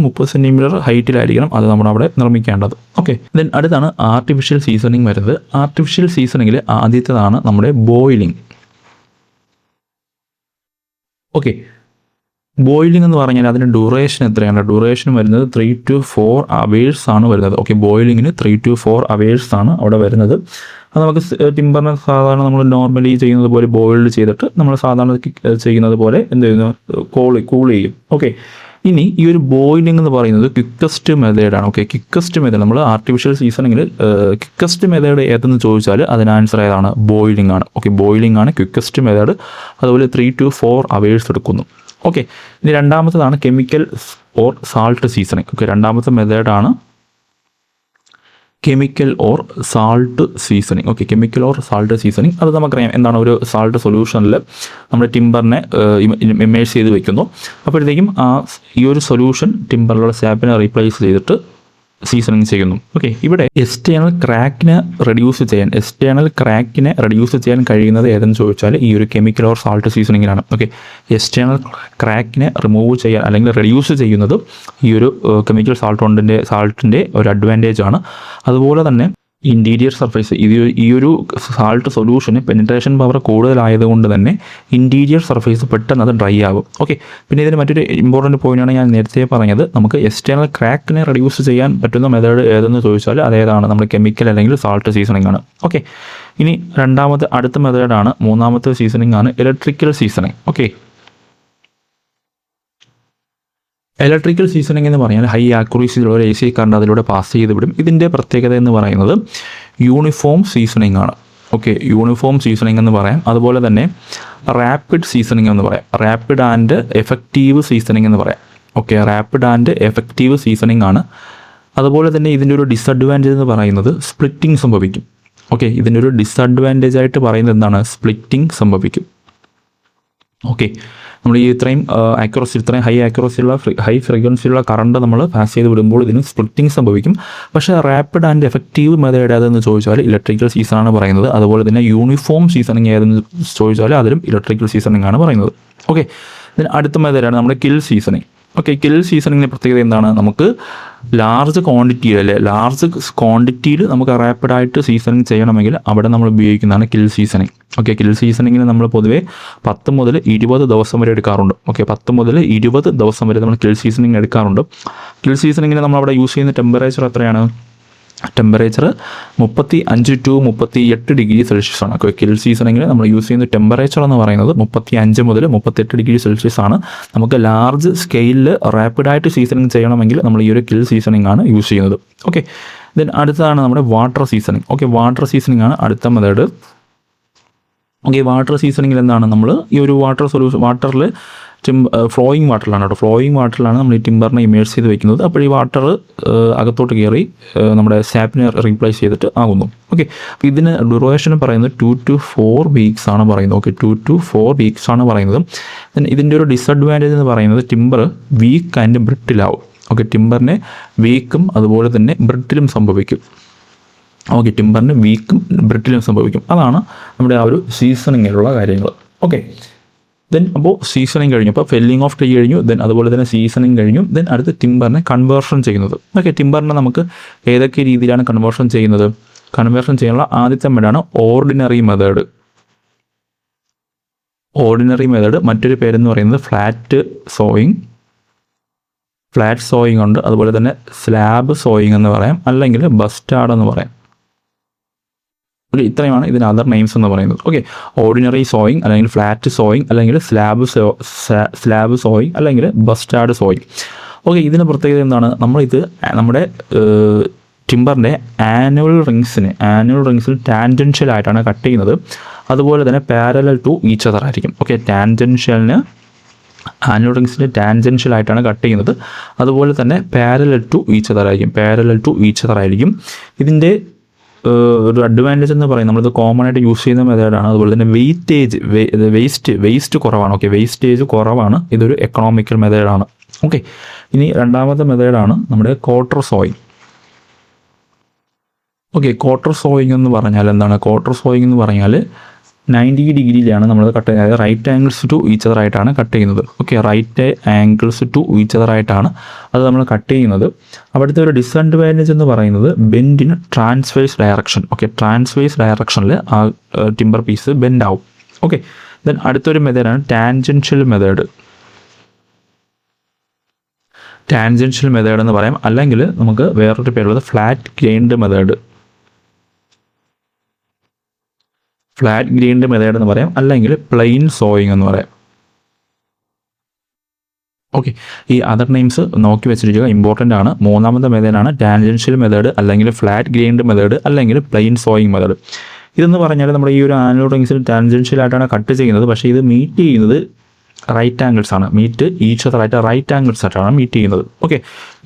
30 സെൻറ്റിമീറ്റർ ഹൈറ്റിലായിരിക്കണം അത് നമ്മളവിടെ നിർമ്മിക്കേണ്ടത്. ഓക്കെ, ദെൻ അടുത്താണ് ആർട്ടിഫിഷ്യൽ സീസണിങ് വരുന്നത്. ആർട്ടിഫിഷ്യൽ സീസണിങ്ങിൽ ആദ്യത്തേതാണ് നമ്മുടെ ബോയിലിംഗ്. ഓക്കെ, ബോയിലിംഗ് എന്ന് പറഞ്ഞാൽ അതിൻ്റെ ഡ്യൂറേഷൻ എത്രയാണ്? ഡ്യൂറേഷൻ വരുന്നത് 3 to 4 hours ആണ് വരുന്നത്. ഓക്കെ, ബോയിലിങ്ങിന് 3 to 4 hours ആണ് അവിടെ വരുന്നത്. അത് നമുക്ക് ടിമ്പറിന് സാധാരണ നമ്മൾ നോർമലി ചെയ്യുന്നത് പോലെ ബോയിൽഡ് ചെയ്തിട്ട് നമ്മൾ സാധാരണ ചെയ്യുന്നത് പോലെ എന്ത് ചെയ്യുന്നു, കൂൾ ചെയ്യും. ഓക്കെ, ഇനി ഈ ഒരു ബോയിലിംഗ് എന്ന് പറയുന്നത് ക്വിക്കസ്റ്റ് മെത്തേഡാണ്. ഓക്കെ, ക്വിക്കസ്റ്റ് മെത്തേഡ് നമ്മൾ ആർട്ടിഫിഷ്യൽ സീസണിങ്ങിൽ ക്വിക്കസ്റ്റ് മെത്തേഡ് ഏതെന്ന് ചോദിച്ചാൽ അതിന് ആൻസർ ഏതാണ്? ബോയിലിംഗ് ആണ്. ഓക്കെ, ബോയിലിംഗ് ആണ് ക്വിക്കസ്റ്റ് മെത്തേഡ്. അതുപോലെ 3 to 4 hours എടുക്കുന്നു. ഓക്കെ, ഇനി രണ്ടാമത്തേതാണ് chemical or salt seasoning. Okay, രണ്ടാമത്തെ മെത്തേഡാണ് chemical or salt seasoning. Okay, chemical or salt seasoning അത് നമുക്കറിയാം എന്താണ്. ഒരു സാൾട്ട് സൊല്യൂഷനിൽ നമ്മുടെ ടിമ്പറിനെ ഇമേഴ്സ് ചെയ്ത് വെക്കുന്നു. അപ്പോഴത്തേക്കും ഈ ഒരു സൊല്യൂഷൻ ടിമ്പറിലുള്ള സാപ്പിനെ റീപ്ലേസ് ചെയ്തിട്ട് സീസണിങ് ചെയ്യുന്നു. ഓക്കെ, ഇവിടെ എക്സ്റ്റേണൽ ക്രാക്കിനെ റെഡ്യൂസ് ചെയ്യാൻ കഴിയുന്നത് ഏതെന്ന് ചോദിച്ചാൽ ഈ ഒരു കെമിക്കൽ ഓർ സാൾട്ട് സീസണിങ്ങിലാണ്. ഓക്കെ, എക്സ്റ്റേണൽ ക്രാക്കിനെ റിമൂവ് ചെയ്യാൻ അല്ലെങ്കിൽ റെഡ്യൂസ് ചെയ്യുന്നത് ഈ ഒരു കെമിക്കൽ സാൾട്ടിൻ്റെ ഒരു അഡ്വാൻറ്റേജ് ആണ്. അതുപോലെ തന്നെ ഇൻറ്റീരിയർ സർഫേസ് ഈ ഒരു സാൾട്ട് സൊല്യൂഷന് പെനിട്രേഷൻ പവർ കൂടുതലായതുകൊണ്ട് തന്നെ ഇൻറ്റീരിയർ സർഫേസ് പെട്ടെന്ന് അത് ഡ്രൈ ആകും. ഓക്കെ, പിന്നെ ഇതിന് മറ്റൊരു ഇമ്പോർട്ടൻറ്റ് പോയിൻ്റാണ് ഞാൻ നേരത്തെ പറഞ്ഞത്. നമുക്ക് എക്സ്റ്റേണൽ ക്രാക്കിനെ റെഡ്യൂസ് ചെയ്യാൻ പറ്റുന്ന മെത്തേഡ് ഏതെന്ന് ചോദിച്ചാൽ അതേതാണ്? നമ്മുടെ കെമിക്കൽ അല്ലെങ്കിൽ സാൾട്ട് സീസണിങ് ആണ്. ഓക്കെ, ഇനി അടുത്ത മെത്തേഡാണ്, മൂന്നാമത്തെ സീസണിങ് ആണ് electrical seasoning. Okay, electrical seasoning എന്ന് പറഞ്ഞാൽ ഹൈ ആക്യുറസിയിലുള്ള ഒരു AC കറണ്ട് അതിലൂടെ പാസ് ചെയ്ത് വിടും. ഇതിൻ്റെ പ്രത്യേകത എന്ന് പറയുന്നത് യൂണിഫോം സീസണിങ് ആണ്. ഓക്കെ, യൂണിഫോം സീസണിങ് എന്ന് പറയാം. അതുപോലെ തന്നെ റാപ്പിഡ് സീസണിങ് എന്ന് പറയാം. റാപ്പിഡ് ആൻഡ് എഫക്റ്റീവ് സീസണിങ് എന്ന് പറയാം. Okay, rapid and effective seasoning ആണ്. അതുപോലെ തന്നെ ഇതിൻ്റെ ഒരു ഡിസഡ്വാൻറ്റേജ് എന്ന് പറയുന്നത് സ്പ്ലിറ്റിംഗ് സംഭവിക്കും. ഓക്കെ, ഇതിൻ്റെ ഒരു ഡിസഡ്വാൻറ്റേജ് ആയിട്ട് പറയുന്നത് എന്താണ്? സ്പ്ലിറ്റിംഗ് സംഭവിക്കും. ഓക്കെ, നമ്മൾ ഈ ഇത്രയും ഹൈ ആക്യുറസിയുള്ള ഹൈ ഫ്രീക്വൻസിയുള്ള കറണ്ട് നമ്മൾ പാസ് ചെയ്ത് വിടുമ്പോൾ ഇതിന് സ്പ്ലിറ്റിംഗ് സംഭവിക്കും. പക്ഷേ റാപ്പിഡ് ആൻഡ് എഫക്റ്റീവ് മെത്തേഡ് ഏതെന്ന് ചോദിച്ചാൽ ഇലക്ട്രിക്കൽ സീസണാണ് പറയുന്നത്. അതുപോലെ തന്നെ യൂണിഫോം സീസണിങ് ഏതെന്ന് ചോദിച്ചാൽ അതിലും ഇലക്ട്രിക്കൽ സീസണിങ് ആണ് പറയുന്നത്. ഓക്കെ, ഇതിന് അടുത്ത മെത്തേഡാണ് നമ്മുടെ കിൽ സീസണിങ്. ഓക്കെ, കിൽ സീസണിങ്ങിൻ്റെ പ്രത്യേകത എന്താണ്? നമുക്ക് ലാർജ് ക്വാണ്ടിറ്റിയിൽ നമുക്ക് റാപ്പിഡായിട്ട് സീസണിങ് ചെയ്യണമെങ്കിൽ അവിടെ നമ്മൾ ഉപയോഗിക്കുന്നതാണ് കിൽ സീസണിങ്. ഓക്കെ, കിൽ സീസണിങ്ങിന് നമ്മൾ പൊതുവേ 10 മുതൽ 20 ദിവസം വരെ എടുക്കാറുണ്ട്. ഓക്കെ, 10 മുതൽ 20 ദിവസം വരെ നമ്മൾ കിൽ സീസണിങ് എടുക്കാറുണ്ട്. കിൽ സീസണിങ്ങിന് നമ്മളവിടെ യൂസ് ചെയ്യുന്ന ടെമ്പറേച്ചർ എത്രയാണ്? ടെമ്പറേച്ചർ 35 to 38 ഡിഗ്രി സെൽഷ്യസ് ആണ്. ഓക്കെ, കിൽ സീസണിങ്ങിൽ നമ്മൾ യൂസ് ചെയ്യുന്ന ടെമ്പറേച്ചർ എന്ന് പറയുന്നത് 35 മുതൽ 38 ഡിഗ്രി സെൽഷ്യസ് ആണ്. നമുക്ക് ലാർജ് സ്കെയിലിൽ റാപ്പിഡായിട്ട് സീസണിങ് ചെയ്യണമെങ്കിൽ നമ്മൾ ഈ ഒരു കിൽ സീസണിങ് ആണ് യൂസ് ചെയ്യുന്നത്. ഓക്കെ, ദെൻ അടുത്തതാണ് നമ്മുടെ water seasoning. Okay, water seasoning ആണ് അടുത്ത മെത്തേഡ്. ഓക്കെ, വാട്ടർ സീസണിങ്ങിൽ എന്താണ്? നമ്മൾ ഈ ഒരു വാട്ടറിൽ ഫ്ലോയിങ് വാട്ടറിലാണ് കേട്ടോ. ഫ്ലോയിങ് വാട്ടറിലാണ് നമ്മൾ ഈ ടിമ്പറിനെ ഇമേഴ്സ് ചെയ്ത് വെക്കുന്നത്. അപ്പോൾ ഈ വാട്ടർ അകത്തോട്ട് കയറി നമ്മുടെ സാപ്പിനെ റീപ്ലേസ് ചെയ്തിട്ട് ആകുന്നു. ഓക്കെ, അപ്പോൾ ഇതിന് ഡ്യൂറേഷൻ പറയുന്നത് 2 to 4 weeks ആണ് പറയുന്നത്. ഓക്കെ, 2 to 4 weeks ആണ് പറയുന്നത്. ഇതിൻ്റെ ഒരു ഡിസഡ്വാൻറ്റേജ് എന്ന് പറയുന്നത് ടിമ്പർ വീക്ക് ആൻഡ് ബ്രിട്ടിലാവും. ഓക്കെ, ടിമ്പറിനെ വീക്കും അതുപോലെ തന്നെ ബ്രിട്ടിലും സംഭവിക്കും. ഓക്കെ, ടിമ്പറിന് വീക്കും ബ്രിട്ടിലും സംഭവിക്കും. അതാണ് നമ്മുടെ ആ ഒരു സീസണിങ്ങിലുള്ള കാര്യങ്ങൾ. ഓക്കെ, ദെൻ അപ്പോൾ സീസണിങ് കഴിഞ്ഞു. അപ്പോൾ ഫെല്ലിംഗ് ഓഫ് ട്രീ കഴിഞ്ഞു. ദെൻ അതുപോലെ തന്നെ സീസണിങ് കഴിഞ്ഞു. ദെൻ അടുത്ത് ടിമ്പറിനെ കൺവേർഷൻ ചെയ്യുന്നത്. ഓക്കെ, ടിമ്പറിനെ നമുക്ക് ഏതൊക്കെ രീതിയിലാണ് കൺവേർഷൻ ചെയ്യുന്നത്? കൺവേർഷൻ ചെയ്യാനുള്ള ആദ്യത്തെ മെത്തേഡാണ് ഓർഡിനറി മെത്തേഡ്. ഓർഡിനറി മെത്തേഡ് മറ്റൊരു പേരെന്ന് പറയുന്നത് ഫ്ലാറ്റ് സോയിങ് ഉണ്ട്. അതുപോലെ തന്നെ സ്ലാബ് സോയിങ് എന്ന് പറയാം, അല്ലെങ്കിൽ ബസ്റ്റാർഡ് എന്ന് പറയാം. ഓക്കെ, ഇത്രയുമാണ് ഇതിന് അതർ നെയിംസ് എന്ന് പറയുന്നത്. ഓക്കെ, ഓർഡിനറി സോയിങ് അല്ലെങ്കിൽ ഫ്ലാറ്റ് സോയിങ് അല്ലെങ്കിൽ സ്ലാബ് സോയിങ് അല്ലെങ്കിൽ ബസ്റ്റാർഡ് സോയിങ്. ഓക്കെ, ഇതിന് പ്രത്യേകത എന്താണ്? നമ്മുടെ ടിമ്പറിൻ്റെ ആനുവൽ റിങ്സിന് ടാൻജൻഷ്യൽ ആയിട്ടാണ് കട്ട് ചെയ്യുന്നത്. അതുപോലെ തന്നെ പാരലൽ ടു ഈച്ച് അതർ ആയിരിക്കും. ഓക്കെ, ആനുവൽ റിങ്സിൻ്റെ ടാൻജൻഷ്യൽ ആയിട്ടാണ് കട്ട് ചെയ്യുന്നത്. അതുപോലെ തന്നെ പാരലൽ ടു ഈച്ച് അതർ ആയിരിക്കും. ഇതിൻ്റെ ഒരു അഡ്വാൻറ്റേജ് എന്ന് പറയുന്നത് നമ്മളിത് കോമൺ ആയിട്ട് യൂസ് ചെയ്യുന്ന മെത്തേഡാണ്. അതുപോലെ തന്നെ വേസ്റ്റ് കുറവാണ്. ഓക്കെ, വേസ്റ്റേജ് കുറവാണ്. ഇതൊരു എക്കണോമിക്കൽ മെത്തേഡാണ്. ഓക്കെ, ഇനി രണ്ടാമത്തെ മെത്തേഡാണ് നമ്മുടെ quarter sowing. Okay, quarter sowing എന്ന് പറഞ്ഞാൽ എന്താണ്? ക്വാർട്ടർ സോയിങ് എന്ന് പറഞ്ഞാൽ 90 ഡിഗ്രിയിലാണ് നമ്മൾ കട്ട് ചെയ്യുന്നത്. അതായത് right angles to each other ആയിട്ടാണ് കട്ട് ചെയ്യുന്നത്. Okay, right angles to each other ആയിട്ടാണ് അത് നമ്മൾ കട്ട് ചെയ്യുന്നത്. അവിടുത്തെ ഒരു ഡിസഡ്വാൻറ്റേജ് എന്ന് പറയുന്നത് ബെൻഡിന് ട്രാൻസ്വേഴ്സ് ഡയറക്ഷൻ. ഓക്കെ, ട്രാൻസ്വേഴ്സ് ഡയറക്ഷനിൽ ആ ടിമ്പർ പീസ് ബെൻഡ് ആവും. ഓക്കെ, ദെൻ അടുത്തൊരു മെത്തേഡാണ് ടാൻജൻഷ്യൽ മെത്തേഡ് എന്ന് പറയാം. അല്ലെങ്കിൽ നമുക്ക് വേറൊരു പേരുള്ളത് ഫ്ലാറ്റ് ഗ്രൈൻഡ് മെത്തേഡ് എന്ന് പറയാം. അല്ലെങ്കിൽ പ്ലെയിൻ സോയിങ് എന്ന് പറയാം. ഓക്കെ, ഈ അതർ നെയിംസ് നോക്കി വെച്ചിരിക്കുക, ഇമ്പോർട്ടൻ്റ് ആണ്. മൂന്നാമത്തെ മെത്തേഡാണ് ടാൻജൻഷ്യൽ മെത്തേഡ് അല്ലെങ്കിൽ ഫ്ലാറ്റ് ഗ്രൈൻഡ് മെത്തേഡ് അല്ലെങ്കിൽ പ്ലെയിൻ സോയിങ് മെത്തേഡ്. ഇതെന്ന് പറഞ്ഞാൽ നമ്മുടെ ഈ ഒരു ആനുവൽ റിങ്സിൽ ടാൻജൻഷ്യൽ ആയിട്ടാണ് കട്ട് ചെയ്യുന്നത്. പക്ഷേ ഇത് മീറ്റ് ചെയ്യുന്നത് റൈറ്റ് ആംഗിൾസ് ആണ്. ഈച്ച് അതർ ആയിട്ട് റൈറ്റ് ആംഗിൾസ് ആയിട്ടാണ് മീറ്റ് ചെയ്യുന്നത്. ഓക്കെ,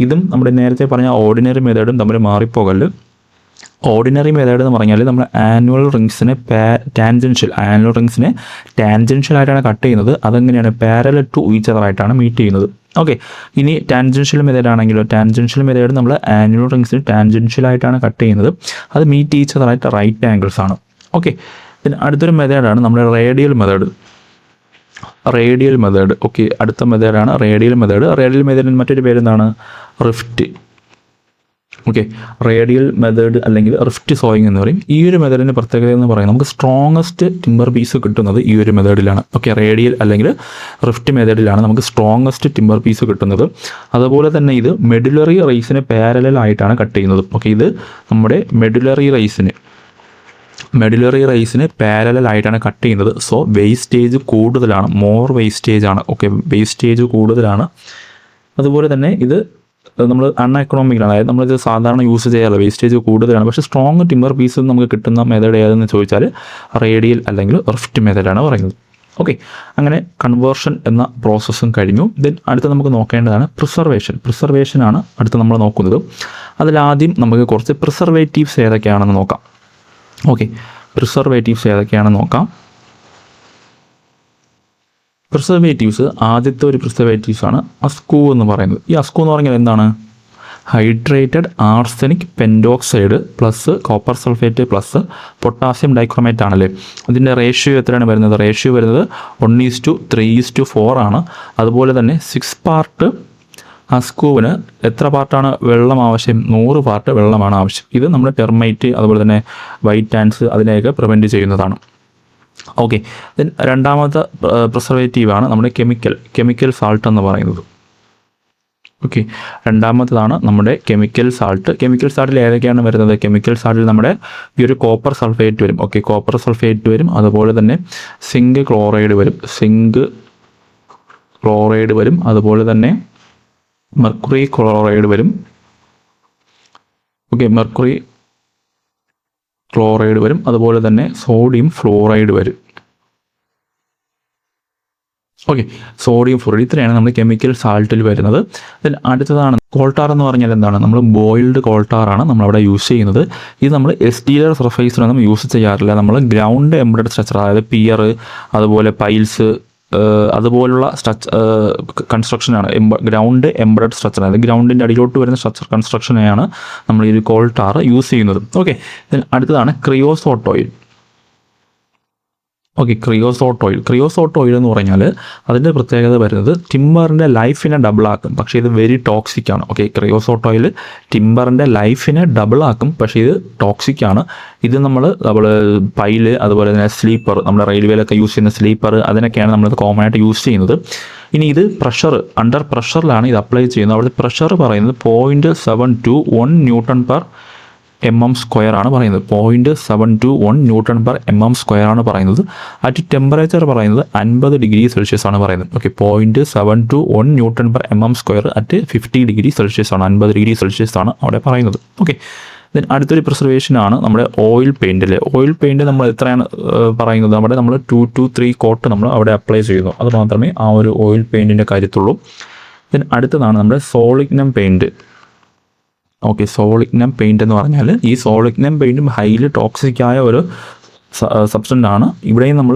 ഇതും നമ്മുടെ നേരത്തെ പറഞ്ഞ ഓർഡിനറി മെത്തേഡും തമ്മിൽ മാറിപ്പോകല്. ഓർഡിനറി മെത്തേഡ് എന്ന് പറഞ്ഞാൽ നമ്മൾ ആനുവൽ റിങ്സിനെ ടാൻജൻഷ്യൽ ആയിട്ടാണ് കട്ട് ചെയ്യുന്നത്. അതെങ്ങനെയാണ്? പാരലൽ ടു ഈച്ച് അതർ ആയിട്ടാണ് മീറ്റ് ചെയ്യുന്നത്. ഓക്കെ, ഇനി ടാൻജൻഷ്യൽ മെത്തേഡ് ആണെങ്കിലോ, ടാൻജൻഷ്യൽ മെത്തേഡ് നമ്മൾ ആനുവൽ റിങ്സിന് ടാൻജൻഷ്യൽ ആയിട്ടാണ് കട്ട് ചെയ്യുന്നത്. അത് മീറ്റ് ഈച്ച് അതർ ആയിട്ട് റൈറ്റ് ആംഗിൾസ് ആണ്. ഓക്കെ, പിന്നെ അടുത്തൊരു മെത്തേഡാണ് നമ്മുടെ റേഡിയൽ മെത്തേഡ്. ഓക്കെ, അടുത്ത മെത്തേഡാണ് റേഡിയൽ മെത്തേഡിന് മറ്റൊരു പേരെന്താണ്? റിഫ്റ്റ്. ഓക്കെ, റേഡിയൽ മെത്തേഡ് അല്ലെങ്കിൽ റിഫ്റ്റ് സോയിങ് എന്ന് പറയും. ഈ ഒരു മെത്തേഡിൻ്റെ പ്രത്യേകത എന്ന് പറയുന്നത് നമുക്ക് സ്ട്രോങ്ങസ്റ്റ് ടിമ്പർ പീസ് കിട്ടുന്നത് ഈ ഒരു മെത്തേഡിലാണ്. ഓക്കെ, റേഡിയൽ അല്ലെങ്കിൽ റിഫ്റ്റ് മെത്തേഡിലാണ് നമുക്ക് സ്ട്രോങ്ങസ്റ്റ് ടിമ്പർ പീസ് കിട്ടുന്നത്. അതുപോലെ തന്നെ ഇത് മെഡുലറി റൈസിന് പാരലൽ ആയിട്ടാണ് കട്ട് ചെയ്യുന്നത്. ഓക്കെ, ഇത് നമ്മുടെ മെഡുലറി റൈസിന് പാരലൽ ആയിട്ടാണ് കട്ട് ചെയ്യുന്നത്. സോ വേസ്റ്റേജ് കൂടുതലാണ്, ഓക്കെ, വേസ്റ്റേജ് കൂടുതലാണ്. അതുപോലെ തന്നെ ഇത് നമ്മൾ അൺഎക്കണോമിക്കലാണ്. അതായത് നമ്മളിത് സാധാരണ യൂസ് ചെയ്യാറില്ല, വേസ്റ്റേജ് കൂടുതലാണ്. പക്ഷേ സ്ട്രോങ് ടിമ്പർ പീസ് നമുക്ക് കിട്ടുന്ന മെത്തേഡ് ഏതെന്ന് ചോദിച്ചാൽ റേഡിയൽ അല്ലെങ്കിൽ റിഫ്റ്റ് മെത്തേഡാണ് പറയുന്നത്. ഓക്കെ, അങ്ങനെ കൺവേർഷൻ എന്ന പ്രോസസ്സും കഴിഞ്ഞു. ദെൻ അടുത്ത് നമുക്ക് നോക്കേണ്ടതാണ് പ്രിസർവേഷനാണ് അടുത്ത് നമ്മൾ നോക്കുന്നത്. അതിലാദ്യം നമുക്ക് കുറച്ച് പ്രിസർവേറ്റീവ്സ് ഏതൊക്കെയാണെന്ന് നോക്കാം. ഓക്കെ, ആദ്യത്തെ ഒരു പ്രിസർവേറ്റീവ്സാണ് അസ്കൂ എന്ന് പറയുന്നത്. ഈ അസ്കൂ എന്ന് പറഞ്ഞാൽ എന്താണ്? Hydrated arsenic pentoxide plus copper sulphate plus potassium dichromate ആണല്ലേ. ഇതിൻ്റെ റേഷ്യോ എത്രയാണ് വരുന്നത്? 1:3:4 ആണ്. അതുപോലെ തന്നെ 6 പാർട്ട് അസ്കൂവിന് എത്ര പാർട്ടാണ് വെള്ളം ആവശ്യം? 100 പാർട്ട് വെള്ളമാണ് ആവശ്യം. ഇത് നമ്മുടെ ടെർമൈറ്റ് അതുപോലെ തന്നെ വൈറ്റ് ആൻഡ്സ് അതിനെയൊക്കെ പ്രിവെൻറ്റ് ചെയ്യുന്നതാണ്. ഓക്കെ, ദെൻ രണ്ടാമത്തെ പ്രിസർവേറ്റീവാണ് നമ്മുടെ കെമിക്കൽ സാൾട്ട് എന്ന് പറയുന്നത്. ഓക്കെ, രണ്ടാമത്തതാണ് നമ്മുടെ കെമിക്കൽ സാൾട്ടിൽ ഏതൊക്കെയാണ് വരുന്നത്? കെമിക്കൽ സാൾട്ടിൽ നമ്മുടെ ഈ ഒരു കോപ്പർ സൾഫേറ്റ് വരും. ഓക്കെ, കോപ്പർ സൾഫേറ്റ് വരും. അതുപോലെ തന്നെ സിങ്ക് ക്ലോറൈഡ് വരും. അതുപോലെ തന്നെ മെർക്കുറി ക്ലോറൈഡ് വരും. ഓക്കെ, മെർക്കുറി ക്ലോറൈഡ് വരും. അതുപോലെ തന്നെ സോഡിയം ഫ്ലോറൈഡ് വരും. ഓക്കെ, സോഡിയം ഫ്ലോറൈഡ് ഇത്രയാണ് നമ്മൾ കെമിക്കൽ സാൾട്ടിൽ വരുന്നത്. ദെൻ അടുത്തതാണ് കോൾട്ടാർ എന്ന് പറഞ്ഞാൽ എന്താണ്? നമ്മൾ ബോയിൽഡ് കോൾട്ടാറാണ് നമ്മളവിടെ യൂസ് ചെയ്യുന്നത്. ഇത് നമ്മൾ എക്സ്റ്റീരിയർ സർഫേസിലൊന്നും യൂസ് ചെയ്യാറില്ല. നമ്മൾ ഗ്രൗണ്ട് എംബഡഡ് സ്ട്രക്ചർ, അതായത് പിയർ അതുപോലെ പൈൽസ് അതുപോലുള്ള കൺസ്ട്രക്ഷനാണ് ഗ്രൗണ്ട് എംബഡഡ് സ്ട്രക്ചർ. അതായത് ഗ്രൗണ്ടിൻ്റെ അടിയിലോട്ട് വരുന്ന സ്ട്രക്ചർ കൺസ്ട്രക്ഷനെയാണ് നമ്മൾ ഈ കോൾ ടാർ യൂസ് ചെയ്യുന്നത്. ഓക്കെ, അടുത്തതാണ് ക്രിയോസോട്ട് ഓയിൽ. ഓക്കെ, ക്രിയോസോട്ട് ഓയിൽ എന്ന് പറഞ്ഞാൽ അതിൻ്റെ പ്രത്യേകത വരുന്നത് ടിമ്പറിൻ്റെ ലൈഫിനെ ഡബിളാക്കും, പക്ഷേ ഇത് വെരി ടോക്സിക് ആണ്. ഓക്കെ, ക്രിയോസോട്ട് ഓയിൽ ടിമ്പറിൻ്റെ ലൈഫിനെ ഡബിളാക്കും, പക്ഷേ ഇത് ടോക്സിക് ആണ്. ഇത് നമ്മൾ പൈല് അതുപോലെ തന്നെ സ്ലീപ്പർ, നമ്മുടെ റെയിൽവേയിലൊക്കെ യൂസ് ചെയ്യുന്ന സ്ലീപ്പർ, അതിനൊക്കെയാണ് നമ്മളിത് കോമൺ ആയിട്ട് യൂസ് ചെയ്യുന്നത്. ഇനി ഇത് അണ്ടർ പ്രഷറിലാണ് ഇത് അപ്ലൈ ചെയ്യുന്നത്. അവിടുത്തെ പ്രഷർ പറയുന്നത് 0.7 to 1 Newton per mm² ആണ് പറയുന്നത്. 0.721 Nm² ആണ് പറയുന്നത്. അറ്റ് ടെമ്പറേച്ചർ പറയുന്നത് 50 ഡിഗ്രി സെൽഷ്യസ് ആണ് പറയുന്നത്. Okay, 0.721 Nm² at 50 degree Celsius ആണ്, 50 ഡിഗ്രി സെൽഷ്യസ് ആണ് അവിടെ പറയുന്നത്. ഓക്കെ, ദെൻ അടുത്തൊരു പ്രിസർവേഷനാണ് നമ്മുടെ ഓയിൽ പെയിൻറ്റിൽ. ഓയിൽ പെയിൻറ്റ് നമ്മൾ എത്രയാണ് പറയുന്നത്, നമ്മൾ 2 to 3 കോട്ട് നമ്മൾ അവിടെ അപ്ലൈ ചെയ്യുന്നു, അത് മാത്രമേ ആ ഒരു ഓയിൽ പെയിൻറ്റിൻ്റെ കാര്യത്തുള്ളൂ. ദെൻ അടുത്തതാണ് നമ്മുടെ സോളിഗ്നം പെയിൻറ്റ്. ഓക്കെ, സോളിഗ്നം പെയിൻറ്റ് എന്ന് പറഞ്ഞാൽ ഈ സോളിഗ്നം പെയിൻറ്റും ഹൈലി ടോക്സിക്കായ ഒരു സബ്സ്റ്റൻ്റ് ആണ്. ഇവിടെയും നമ്മൾ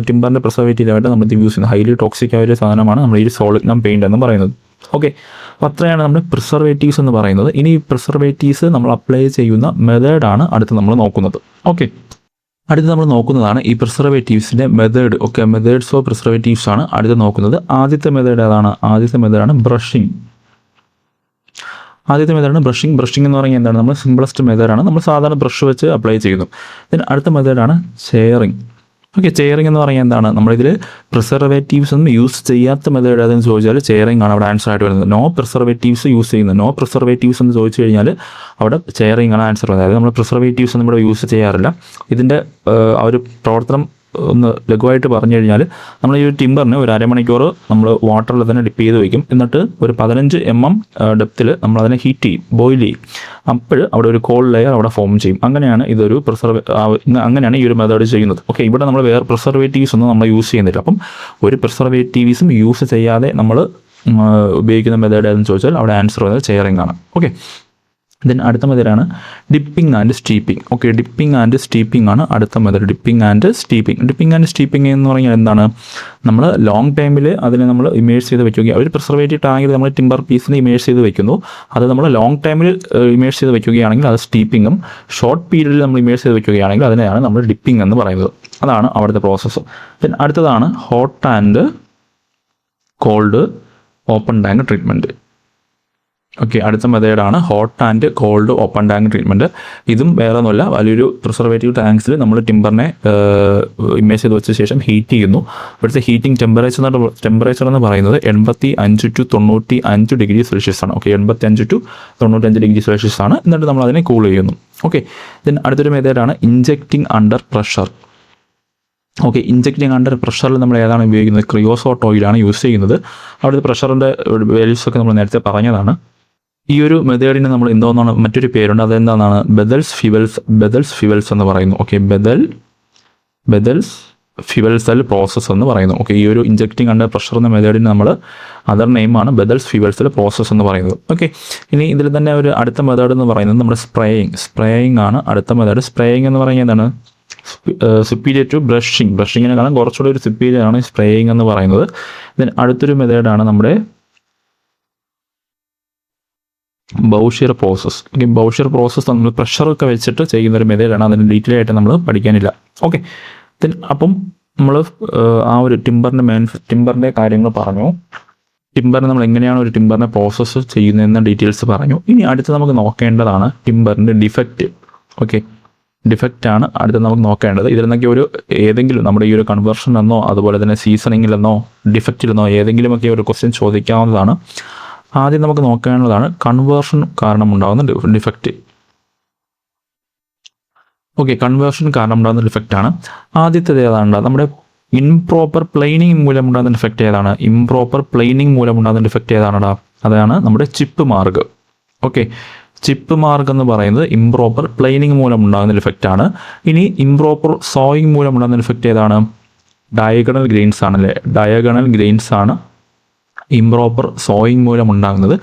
ടിമ്പറിൻ്റെ പ്രിസർവേറ്റീവായിട്ട് നമ്മൾ യൂസ് ചെയ്യുന്നത് ഹൈലി ടോക്സിക്കായ ഒരു സാധനമാണ് നമ്മൾ ഈ സോളിഗ്നം പെയിൻറ്റ് എന്ന് പറയുന്നത്. ഓക്കെ, അപ്പോൾ അത്രയാണ് നമ്മുടെ പ്രിസർവേറ്റീവ്സ് എന്ന് പറയുന്നത്. ഇനി ഈ പ്രിസർവേറ്റീവ്സ് നമ്മൾ അപ്ലൈ ചെയ്യുന്ന മെത്തേഡാണ് അടുത്ത് നമ്മൾ നോക്കുന്നത്. ഓക്കെ, അടുത്ത് നമ്മൾ നോക്കുന്നതാണ് ഈ പ്രിസർവേറ്റീവ്സിൻ്റെ method. Okay, methods of preservatives ആണ് അടുത്ത് നോക്കുന്നത്. ആദ്യത്തെ മെത്തേഡ് ഏതാണ്? ആദ്യത്തെ മെത്തേഡാണ് ബ്രഷിങ്. ആദ്യത്തെ മെത്തേഡാണ് ബ്രഷിങ്. ബ്രഷിങ് എന്ന് പറഞ്ഞാൽ എന്താണ്? നമ്മൾ സിമ്പിളസ്റ്റ് മെത്തേഡാണ്, നമ്മൾ സാധാരണ ബ്രഷ് വെച്ച് അപ്ലൈ ചെയ്യുന്നു. ദെൻ അടുത്ത മെത്തേഡാണ് ചെയറിങ്. ഓക്കെ, ചെയറിങ് എന്ന് പറഞ്ഞാൽ എന്താണ്? നമ്മളിതിൽ പ്രിസർവേറ്റീവ്സ് ഒന്നും യൂസ് ചെയ്യാത്ത മെത്തേഡ് ഏതെന്ന് ചോദിച്ചാൽ ചെയറിങ് ആണ് അവിടെ ആൻസർ ആയിട്ട് വരുന്നത്. നോ പ്രിസർവേറ്റീവ്സ് യൂസ് ചെയ്യുന്നത്, നോ പ്രിസർവേറ്റീവ്സ് എന്ന് ചോദിച്ചു കഴിഞ്ഞാൽ അവിടെ ചെയറിങ് ആണ് ആൻസർ. അതായത് നമ്മൾ പ്രിസർവേറ്റീവ്സ് ഒന്നും ഇവിടെ യൂസ് ചെയ്യാറില്ല. ഇതിൻ്റെ ആ ഒരു പ്രവർത്തനം ഒന്ന് ലഘുവായിട്ട് പറഞ്ഞു കഴിഞ്ഞാൽ നമ്മൾ ഈ ഒരു ടിമ്പറിന് ഒരു അരമണിക്കൂർ നമ്മൾ വാട്ടറിൽ തന്നെ ഡിപ്പ് ചെയ്ത് വയ്ക്കും. എന്നിട്ട് ഒരു 15 mm ഡെപ്തിൽ നമ്മൾ അതിനെ ഹീറ്റ് ചെയ്യും, ബോയിൽ ചെയ്യും. അപ്പോൾ അവിടെ ഒരു കോൾഡ് ലെയർ അവിടെ ഫോം ചെയ്യും. അങ്ങനെയാണ് ഇതൊരു അങ്ങനെയാണ് ഈ ഒരു മെത്തേഡ് ചെയ്യുന്നത്. ഓക്കെ, ഇവിടെ നമ്മൾ വേറെ പ്രിസർവേറ്റീവ്സ് ഒന്നും നമ്മൾ യൂസ് ചെയ്യുന്നില്ല. അപ്പം ഒരു പ്രിസർവേറ്റീവ്സും യൂസ് ചെയ്യാതെ നമ്മൾ ഉപയോഗിക്കുന്ന മെത്തേഡ് ഏതെന്ന് ചോദിച്ചാൽ അവിടെ ആൻസർ വരുന്നത് ചെയറിങ് ആണ്. ഓക്കെ, ദെൻ അടുത്ത മെത്തേഡാണ് dipping and steeping. Okay, dipping and steeping ആണ് അടുത്ത method. Dipping and steeping. Dipping and steeping എന്ന് പറഞ്ഞാൽ എന്താണ്? നമ്മൾ ലോങ് ടൈമിൽ അതിനെ നമ്മൾ ഇമേഴ്സ് ചെയ്ത് വയ്ക്കുകയും ഒരു പ്രിസർവേറ്റീവ് ടാങ്കിൽ നമ്മൾ ടിമ്പർ പീസിന് ഇമേഴ്സ് ചെയ്ത് വയ്ക്കുന്നു. അത് നമ്മൾ ലോങ് ടൈമിൽ ഇമേഴ്സ് ചെയ്ത് വയ്ക്കുകയാണെങ്കിൽ അത് സ്റ്റീപ്പിങ്ങും, ഷോർട്ട് പീരീഡിൽ നമ്മൾ ഇമേഴ്സ് ചെയ്ത് വയ്ക്കുകയാണെങ്കിൽ അതിനെയാണ് നമ്മൾ ഡിപ്പിംഗ് എന്ന് പറയുന്നത്. അതാണ് അവിടുത്തെ പ്രോസസ്സ്. ദെൻ അടുത്തതാണ് hot and called open tank treatment. Okay, അടുത്ത മെത്തേഡാണ് hot and called open tank treatment. ഇതും വേറെ ഒന്നുമല്ല, വലിയൊരു പ്രിസർവേറ്റീവ് ടാങ്ക്സിൽ നമ്മൾ ടിമ്പറിനെ ഇമേജ് ചെയ്ത് വെച്ച ശേഷം ഹീറ്റ് ചെയ്യുന്നു. ഇവിടുത്തെ ഹീറ്റിംഗ് ടെമ്പറേച്ചർ എന്ന് പറയുന്നത് 85 to 95 ഡിഗ്രി സെൽഷ്യസ് ആണ്. ഓക്കെ, 85 to 95 ഡിഗ്രി സെൽഷ്യസ് ആണ്. എന്നിട്ട് നമ്മൾ അതിനെ കൂൾ ചെയ്യുന്നു. ഓക്കെ, ദെൻ അടുത്തൊരു മെത്തേഡാണ് ഇഞ്ചെക്റ്റിംഗ് അണ്ടർ പ്രഷർ. ഓക്കെ, ഇഞ്ചെക്റ്റിംഗ് അണ്ടർ പ്രഷറിൽ നമ്മൾ ഏതാണ് ഉപയോഗിക്കുന്നത്? ക്രിയോസോട്ട് ഓയിലാണ് യൂസ് ചെയ്യുന്നത്. അവിടുത്തെ പ്രഷറിൻ്റെ വാല്യൂസൊക്കെ നമ്മൾ നേരത്തെ പറഞ്ഞതാണ്. ഈ ഒരു മെത്തേഡിന് നമ്മൾ എന്തോന്നാണ് മറ്റൊരു പേരുണ്ട്, അതെന്താണ്? ബെദൽസ് ഫ്യൂവൽ എന്ന് പറയുന്നു. ഓക്കെ, ബെദൽസ് ഫ്യൂവൽ സെൽ പ്രോസസ്സ് എന്ന് പറയുന്നു. ഓക്കെ, ഈ ഒരു ഇഞ്ചെക്റ്റിംഗ് അണ്ടർ പ്രഷർ എന്ന മെത്തേഡിന് നമ്മൾ അതർ നെയിമാണ് ബെദൽസ് ഫ്യൂവൽ സെൽ പ്രോസസ്സ് എന്ന് പറയുന്നത്. ഓക്കെ, ഇനി ഇതിൽ തന്നെ ഒരു അടുത്ത മെത്തേഡ് എന്ന് പറയുന്നത് നമ്മുടെ സ്പ്രേയിങ് ആണ് അടുത്ത മെത്തേഡ്. സ്പ്രേയിങ് എന്ന് പറയുന്നത് എന്താണ്? സുപ്പീരിയർ ടു ബ്രഷിങ്ങിനെക്കാളും കുറച്ചുകൂടി ഒരു സുപ്പീരിയർ ആണ് സ്പ്രേയിങ് എന്ന് പറയുന്നത്. ദെൻ അടുത്തൊരു മെത്തേഡാണ് നമ്മുടെ ബൗഷിയർ പ്രോസസ്സ്. ഓക്കെ, ബൗഷിയർ പ്രോസസ്സ് നമ്മൾ പ്രഷറൊക്കെ വെച്ചിട്ട് ചെയ്യുന്നൊരു മെത്തേഡാണ്. അതിന് ഡീറ്റെയിൽ ആയിട്ട് നമ്മൾ പഠിക്കാനില്ല. ഓക്കെ, ദെൻ അപ്പം നമ്മൾ ആ ഒരു ടിമ്പറിൻ്റെ കാര്യങ്ങൾ പറഞ്ഞു. ടിമ്പറിന് നമ്മൾ എങ്ങനെയാണ് ഒരു ടിമ്പറിനെ പ്രോസസ്സ് ചെയ്യുന്നതെന്ന ഡീറ്റെയിൽസ് പറഞ്ഞു. ഇനി അടുത്ത് നമുക്ക് നോക്കേണ്ടതാണ് ടിമ്പറിൻ്റെ ഡിഫക്റ്റ്. ഓക്കെ, ഡിഫക്റ്റാണ് അടുത്ത് നമുക്ക് നോക്കേണ്ടത്. ഇതിൽ നിന്നൊക്കെ ഏതെങ്കിലും നമ്മുടെ ഈ ഒരു കൺവേർഷനെന്നോ അതുപോലെ തന്നെ സീസണിങ്ങിലെന്നോ ഡിഫക്റ്റിലെന്നോ ഏതെങ്കിലുമൊക്കെ ഒരു ക്വസ്റ്റ്യൻ ചോദിക്കാവുന്നതാണ്. ആദ്യം നമുക്ക് നോക്കാനുള്ളതാണ് കൺവേർഷൻ കാരണം ഉണ്ടാകുന്ന ഡിഫക്റ്റ്. ഓക്കെ, കൺവേർഷൻ കാരണം ഉണ്ടാകുന്ന ഡിഫക്റ്റാണ്. ആദ്യത്തേത് ഏതാണ്? നമ്മുടെ ഇംപ്രോപ്പർ പ്ലെയിനിങ് മൂലമുണ്ടാകുന്ന ഡിഫക്റ്റ് ഏതാണ്? ഇംപ്രോപ്പർ പ്ലെയിനിങ് മൂലമുണ്ടാകുന്ന ഡിഫക്റ്റ് ഏതാണടാ? അതാണ് നമ്മുടെ chip mark. Okay, chip mark എന്ന് പറയുന്നത് ഇംപ്രോപ്പർ പ്ലെയിനിങ് മൂലം ഉണ്ടാകുന്ന ഡിഫക്റ്റാണ്. ഇനി ഇംപ്രോപ്പർ സോയിങ് മൂലം ഉണ്ടാകുന്ന ഡിഫക്റ്റ് ഏതാണ്? ഡയഗണൽ ഗ്രെയിൻസ് ആണല്ലേ. ഡയഗണൽ ഗ്രെയിൻസ് ആണ് ഇംപ്രോപ്പർ സോയിങ് മൂലം ഉണ്ടാകുന്നത്.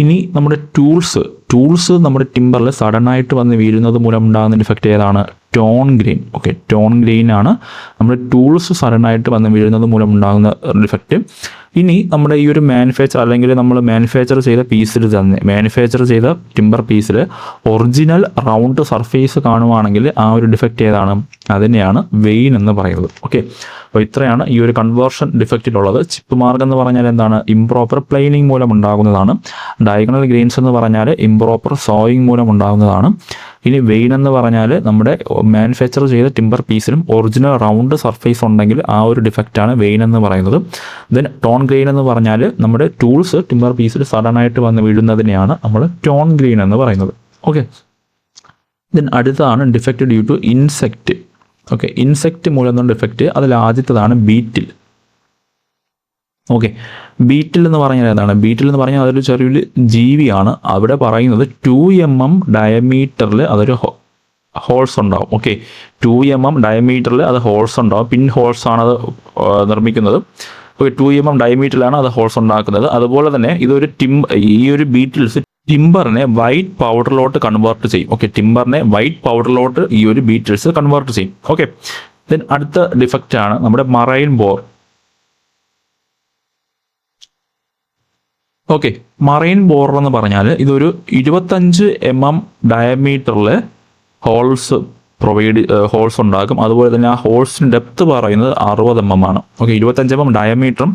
ഇനി നമ്മുടെ ടൂൾസ് നമ്മുടെ ടിമ്പറിൽ സഡനായിട്ട് വന്ന് വീഴുന്നത് മൂലം ഉണ്ടാകുന്ന ഡിഫക്റ്റ് ഏതാണ്? Tone grain. Okay, tone grain ആണ് നമ്മുടെ ടൂൾസ് സഡനായിട്ട് വന്ന് വീഴുന്നത് മൂലം ഉണ്ടാകുന്ന ഡിഫക്റ്റ്. ഇനി നമ്മുടെ ഈ ഒരു മാനുഫാക്ചർ ചെയ്ത ടിമ്പർ പീസിൽ ഒറിജിനൽ റൗണ്ട് സർഫേസ് കാണുവാണെങ്കിൽ ആ ഒരു ഡിഫക്റ്റ് ഏതാണ്? അതിനെയാണ് വെയിൻ എന്ന് പറയുന്നത്. ഓക്കെ, അപ്പോൾ ഇത്രയാണ് ഈ ഒരു കൺവേർഷൻ ഡിഫക്റ്റിലുള്ളത്. ചിപ്പ് മാർക്ക് എന്ന് പറഞ്ഞാൽ എന്താണ്? ഇംപ്രോപ്പർ പ്ലെയിനിങ് മൂലം ഉണ്ടാകുന്നതാണ്. ഡയഗണൽ ഗ്രെയിൻസ് എന്ന് പറഞ്ഞാൽ ഇംപ്രോപ്പർ സോയിങ് മൂലം ഉണ്ടാകുന്നതാണ്. ഇനി വെയിൻ എന്ന് പറഞ്ഞാൽ നമ്മുടെ മാനുഫാക്ചർ ചെയ്ത ടിമ്പർ പീസിലും ഒറിജിനൽ റൗണ്ട് സർഫേസ് ഉണ്ടെങ്കിൽ ആ ഒരു ഡിഫക്റ്റാണ് വെയിൻ എന്ന് പറയുന്നത്. ദെൻ ടോൺ ഗ്രെയിൻ എന്ന് പറഞ്ഞാൽ നമ്മുടെ ടൂൾസ് ടിമ്പർ പീസിൽ സഡനായിട്ട് വന്ന് വീഴുന്നതിനെയാണ് നമ്മൾ ടോൺ ഗ്രെയിൻ എന്ന് പറയുന്നത്. ഓക്കെ, ദെൻ അടുത്തതാണ് defect due to insect. Okay, insect മൂലം ഡിഫക്റ്റ്. അതിൽ ആദ്യത്തേതാണ് ബീറ്റിൽ. ഓക്കെ, ബീറ്റിൽ എന്ന് പറഞ്ഞാൽ ഏതാണ്? ബീറ്റിൽ എന്ന് പറഞ്ഞാൽ അതൊരു ചെറിയൊരു ജീവിയാണ്. അവിടെ പറയുന്നത് 2 mm ഡയമീറ്ററിൽ അതൊരു ഹോൾസ് ഉണ്ടാവും. ഓക്കെ, 2 mm ഡയമീറ്ററിൽ അത് ഹോൾസ് ഉണ്ടാവും. പിൻ ഹോൾസ് ആണ് അത് നിർമ്മിക്കുന്നത്. ഓക്കെ, 2 mm ഡയമീറ്ററിലാണ് അത് ഹോൾസ് ഉണ്ടാക്കുന്നത്. അതുപോലെ തന്നെ ഇതൊരു ഈ ഒരു ബീറ്റിൽസ് ടിമ്പറിനെ വൈറ്റ് പൗഡറിലോട്ട് കൺവേർട്ട് ചെയ്യും. ഓക്കെ, ടിമ്പറിനെ വൈറ്റ് പൗഡറിലോട്ട് ഈ ഒരു ബീറ്റിൽസ് കൺവേർട്ട് ചെയ്യും. ഓക്കെ, ദെൻ അടുത്ത ഡിഫക്റ്റ് ആണ് നമ്മുടെ marine bore. Okay, marine bore എന്ന് പറഞ്ഞാൽ ഇതൊരു 25 mm ഡയമീറ്ററിൽ ഹോൾസ് ഉണ്ടാക്കും. അതുപോലെ തന്നെ ആ ഹോൾസിന് ഡെപ്ത് പറയുന്നത് 60 mm ആണ്. ഓക്കെ, 25 mm ഡയമീറ്ററും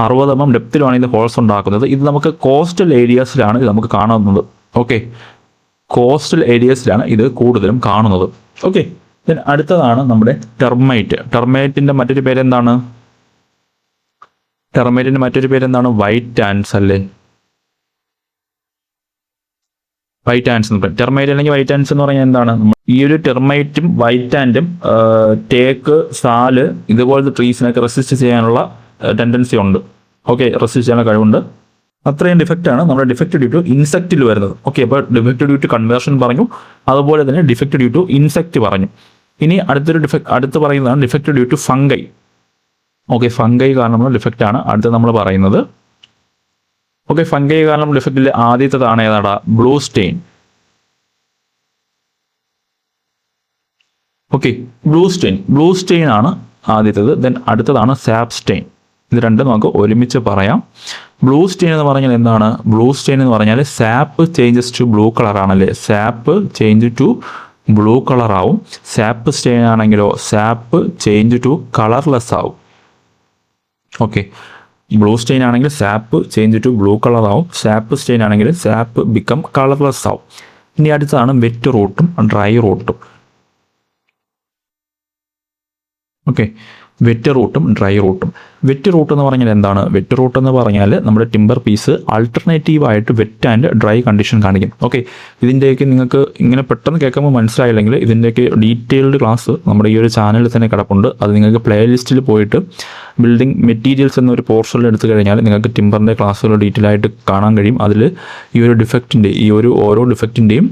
60 mm ഡെപ്തിലുമാണ് ഇത് ഹോൾസ് ഉണ്ടാക്കുന്നത്. ഇത് നമുക്ക് കോസ്റ്റൽ ഏരിയാസിലാണ് ഇത് നമുക്ക് കാണുന്നത്. ഓക്കെ, കോസ്റ്റൽ ഏരിയാസിലാണ് ഇത് കൂടുതലും കാണുന്നത്. ഓക്കെ, ദെൻ അടുത്തതാണ് നമ്മുടെ ടെർമൈറ്റ്. ടെർമൈറ്റിൻ്റെ മറ്റൊരു പേരെന്താണ്? ടെർമൈറ്റിൻ്റെ മറ്റൊരു പേരെന്താണ്? വൈറ്റ് ആൻഡ്സ് അല്ലേ? വൈറ്റ് ആൻഡ്സ് എന്ന് പറയും. ടെർമൈറ്റ് അല്ലെങ്കിൽ വൈറ്റ് ആൻഡ്സ് എന്ന് പറഞ്ഞാൽ എന്താണ്? ഈ ഒരു ടെർമൈറ്റും വൈറ്റ് ആൻഡും തേക്ക്, സാല് ഇതുപോലത്തെ ട്രീസിനൊക്കെ റെസിസ്റ്റ് ചെയ്യാനുള്ള ടെൻഡൻസി ഉണ്ട്. ഓക്കെ, റെസിസ്റ്റ് ചെയ്യാനുള്ള കഴിവുണ്ട്. അത്രയും ഡിഫക്റ്റാണ് നമ്മുടെ ഡിഫക്റ്റ് ഡ്യൂ ടു ഇൻസെക്റ്റിൽ വരുന്നത്. ഓക്കെ, അപ്പോൾ ഡിഫക്റ്റ് ഡ്യൂ ടു കൺവേർഷൻ പറഞ്ഞു, അതുപോലെ തന്നെ ഡിഫക്റ്റ് ഡ്യൂ ടു ഇൻസെക്റ്റ് പറഞ്ഞു. ഇനി അടുത്ത് പറയുന്നതാണ് defect due to fungi. Okay, fungi കാരണമുള്ള ഡിഫക്റ്റ് ആണ് അടുത്ത് നമ്മൾ പറയുന്നത്. ഓക്കെ, ഫംഗൈ കാരണം ഡിഫക്റ്റിൽ ആദ്യത്തേതാണ് ഏതാടാ? Blue stain. Okay, blue stain ആണ് ആദ്യത്തേത്. ദെൻ അടുത്തതാണ് സാപ്പ് സ്റ്റെയിൻ. ഇത് രണ്ടും നമുക്ക് ഒരുമിച്ച് പറയാം. ബ്ലൂ സ്റ്റെയിൻ എന്ന് പറഞ്ഞാൽ എന്താണ്? ബ്ലൂ സ്റ്റെയിൻ എന്ന് പറഞ്ഞാൽ സാപ്പ് ചേഞ്ചസ് ടു ബ്ലൂ കളറാണല്ലേ? സാപ്പ് ചേഞ്ച് ടു ബ്ലൂ കളറാവും. സാപ്പ് സ്റ്റെയിൻ ആണെങ്കിലോ സാപ്പ് ചേഞ്ച് ടു കളർലെസ് ആവും. ഓക്കെ, ബ്ലൂ സ്റ്റെയിൻ ആണെങ്കിൽ സാപ്പ് ചേഞ്ച് ടു ബ്ലൂ കളറാവും. സാപ്പ് സ്റ്റെയിൻ ആണെങ്കിൽ സാപ്പ് ബിക്കം കളർലെസ് ആവും. ഇനി അടുത്താണ് വെറ്റ് റൂട്ടും ഡ്രൈ റൂട്ടും. ഓക്കെ, വെറ്റ് റൂട്ടും ഡ്രൈ റൂട്ടും. വെറ്റ് റൂട്ട് എന്ന് പറഞ്ഞാൽ എന്താണ്? വെറ്റ് റൂട്ട് എന്ന് പറഞ്ഞാൽ നമ്മുടെ ടിമ്പർ പീസ് ആൾട്ടർനേറ്റീവായിട്ട് വെറ്റ് ആൻഡ് ഡ്രൈ കണ്ടീഷൻ കാണിക്കും. ഓക്കെ, ഇതിൻ്റെയൊക്കെ നിങ്ങൾക്ക് ഇങ്ങനെ പെട്ടെന്ന് കേൾക്കുമ്പോൾ മനസ്സിലായില്ലെങ്കിൽ ഇതിൻ്റെയൊക്കെ ഡീറ്റെയിൽഡ് ക്ലാസ് നമ്മുടെ ഈ ഒരു ചാനലിൽ തന്നെ കിടപ്പുണ്ട്. അത് നിങ്ങൾക്ക് പ്ലേലിസ്റ്റിൽ പോയിട്ട് ബിൽഡിംഗ് മെറ്റീരിയൽസ് എന്നൊരു പോർഷനിൽ എടുത്തു കഴിഞ്ഞാൽ നിങ്ങൾക്ക് ടിമ്പറിൻ്റെ ക്ലാസ്സുകൾ ഡീറ്റെയിൽ ആയിട്ട് കാണാൻ കഴിയും. അതിൽ ഈ ഒരു ഡിഫക്റ്റിൻ്റെ ഓരോ ഡിഫക്റ്റിൻ്റെയും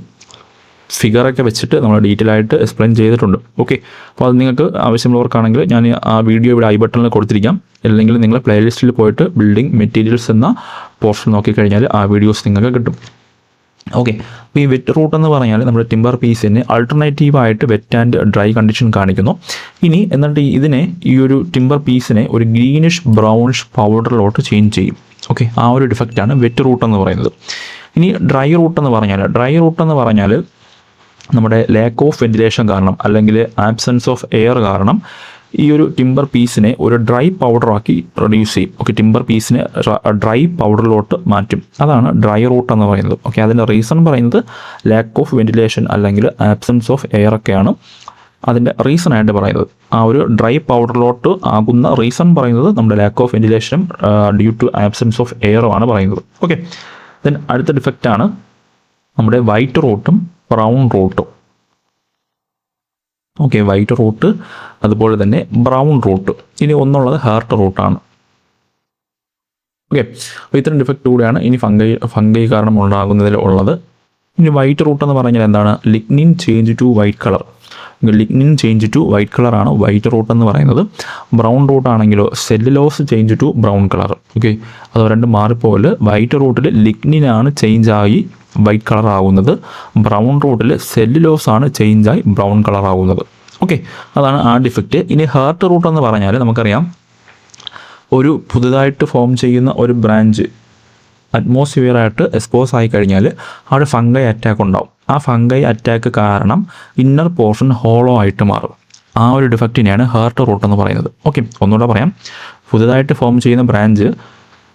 ഫിഗറൊക്കെ വെച്ചിട്ട് നമ്മൾ ഡീറ്റെയിൽ ആയിട്ട് എക്സ്പ്ലെയിൻ ചെയ്തിട്ടുണ്ട്. ഓക്കെ, അപ്പോൾ അത് നിങ്ങൾക്ക് ആവശ്യമുള്ളവർക്കാണെങ്കിൽ ഞാൻ ആ വീഡിയോ ഇവിടെ ഐ ബട്ടണിൽ കൊടുത്തിരിക്കാം. അല്ലെങ്കിൽ നിങ്ങൾ പ്ലേലിസ്റ്റിൽ പോയിട്ട് ബിൽഡിംഗ് മെറ്റീരിയൽസ് എന്ന പോർഷൻ നോക്കിക്കഴിഞ്ഞാൽ ആ വീഡിയോസ് നിങ്ങൾക്ക് കിട്ടും. ഓക്കെ, അപ്പോൾ ഈ വെറ്റ് റൂട്ട് എന്ന് പറഞ്ഞാൽ നമ്മുടെ ടിമ്പർ പീസിന് ആൾട്ടർനേറ്റീവായിട്ട് വെറ്റ് ആൻഡ് ഡ്രൈ കണ്ടീഷൻ കാണിക്കുന്നു. എന്നിട്ട് ഇതിനെ ഈ ഒരു ടിമ്പർ പീസിനെ ഒരു ഗ്രീനിഷ് ബ്രൗണിഷ് പൗഡറിലോട്ട് ചേഞ്ച് ചെയ്യും. ഓക്കെ, ആ ഒരു ഡിഫക്റ്റാണ് വെറ്റ് റൂട്ട് എന്ന് പറയുന്നത്. ഇനി ഡ്രൈ റൂട്ട് എന്ന് പറഞ്ഞാൽ നമ്മുടെ ലാക്ക് ഓഫ് വെന്റിലേഷൻ കാരണം അല്ലെങ്കിൽ ആബ്സെൻസ് ഓഫ് എയർ കാരണം ഈ ഒരു ടിമ്പർ പീസിനെ ഒരു ഡ്രൈ പൗഡറാക്കി റെഡ്യൂസ് ചെയ്യും. ഓക്കെ, ടിമ്പർ പീസിനെ ഡ്രൈ പൗഡറിലോട്ട് മാറ്റും. അതാണ് ഡ്രൈ റൂട്ട് എന്ന് പറയുന്നത്. ഓക്കെ, അതിൻ്റെ റീസൺ പറയുന്നത് ലാക്ക് ഓഫ് വെന്റിലേഷൻ അല്ലെങ്കിൽ ആബ്സെൻസ് ഓഫ് എയർ ഒക്കെയാണ് അതിൻ്റെ റീസൺ ആയിട്ട് പറയുന്നത്. ആ ഒരു ഡ്രൈ പൗഡറിലോട്ട് ആകുന്ന റീസൺ പറയുന്നത് നമ്മുടെ ലാക്ക് ഓഫ് വെന്റിലേഷനും ഡ്യൂ ടു ആബ്സെൻസ് ഓഫ് എയറും ആണ് പറയുന്നത്. ഓക്കെ, ദെൻ അടുത്ത ഡിഫക്റ്റാണ് നമ്മുടെ വൈറ്റ് റൂട്ടും ബ്രൗൺ റൂട്ടും. ഓക്കെ, വൈറ്റ് റൂട്ട് അതുപോലെ തന്നെ ബ്രൗൺ റൂട്ട്. ഇനി ഒന്നുള്ളത് ഹാർട്ട് റൂട്ടാണ്. ഓക്കെ, അപ്പോൾ ഇത്തരം ഡിഫക്റ്റ് കൂടെയാണ് ഇനി ഫംഗൈ കാരണം ഉണ്ടാകുന്നതിൽ ഉള്ളത്. ഇനി വൈറ്റ് റൂട്ട് എന്ന് പറഞ്ഞാൽ എന്താണ്? Lignin change to white colour. Lignin change to white കളറാണ് വൈറ്റ് റൂട്ട് എന്ന് പറയുന്നത്. ബ്രൗൺ റൂട്ട് ആണെങ്കിലോ cellulose change to brown colour. Okay, അത് രണ്ടും മാറിപ്പോലെ വൈറ്റ് റൂട്ടിൽ ലിഗ്നിനാണ് ചേഞ്ചായി വൈറ്റ് കളർ ആകുന്നത്. ബ്രൗൺ റൂട്ടിൽ സെല്ലുലോസ് ആണ് ചേഞ്ചായി ബ്രൗൺ കളർ ആകുന്നത്. ഓക്കെ, അതാണ് ആ ഡിഫക്റ്റ്. ഇനി ഹാർട്ട് റൂട്ട് എന്ന് പറഞ്ഞാൽ നമുക്കറിയാം ഒരു പുതുതായിട്ട് ഫോം ചെയ്യുന്ന ഒരു ബ്രാഞ്ച് അറ്റ്മോസ്ഫിയറായിട്ട് എക്സ്പോസ് ആയി കഴിഞ്ഞാൽ അവിടെ ഫംഗൈ അറ്റാക്ക് ഉണ്ടാവും. ആ ഫംഗൈ അറ്റാക്ക് കാരണം ഇന്നർ പോർഷൻ ഹോളോ ആയിട്ട് മാറും. ആ ഒരു ഡിഫക്റ്റിനെയാണ് ഹാർട്ട് റൂട്ട് എന്ന് പറയുന്നത്. ഓക്കെ, ഒന്നുകൂടെ പറയാം. പുതുതായിട്ട് ഫോം ചെയ്യുന്ന ബ്രാഞ്ച്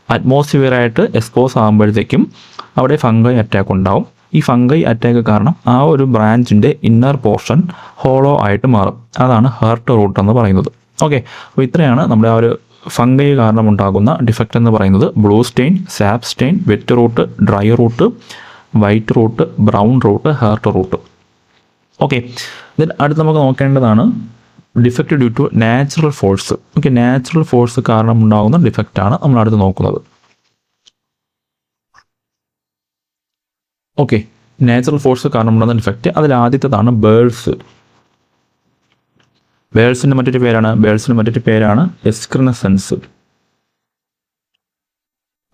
അറ്റ്മോസ്ഫിയറായിട്ട് എക്സ്പോസ് ആകുമ്പോഴത്തേക്കും അവിടെ ഫംഗൈ അറ്റാക്ക് ഉണ്ടാവും. ഈ ഫംഗൈ അറ്റാക്ക് കാരണം ആ ഒരു ബ്രാഞ്ചിൻ്റെ ഇന്നർ പോർഷൻ ഹോളോ ആയിട്ട് മാറും. അതാണ് ഹാർട്ട് റൂട്ട് എന്ന് പറയുന്നത്. ഓക്കെ, അപ്പോൾ ഇത്രയാണ് നമ്മുടെ ആ ഒരു ഫംഗൈ കാരണം ഉണ്ടാകുന്ന ഡിഫക്റ്റ് എന്ന് പറയുന്നത്. Blue stain, sap stain, wet rot, dry rot, white rot, brown rot, heart rot. Okay, then അടുത്ത് നമുക്ക് നോക്കേണ്ടതാണ് defect due to natural force. Okay, natural force കാരണം ഉണ്ടാകുന്ന ഡിഫക്റ്റാണ് നമ്മൾ അടുത്ത് നോക്കുന്നത്. ഓക്കെ, നാച്ചുറൽ ഫോഴ്സ് കാരണം ഉണ്ടാകുന്ന ഡിഫക്റ്റ്, അതിൽ ആദ്യത്തേതാണ് ബേഴ്സ്. ബേഴ്സിൻ്റെ മറ്റൊരു പേരാണ് എസ്ക്രിനസെൻസ്.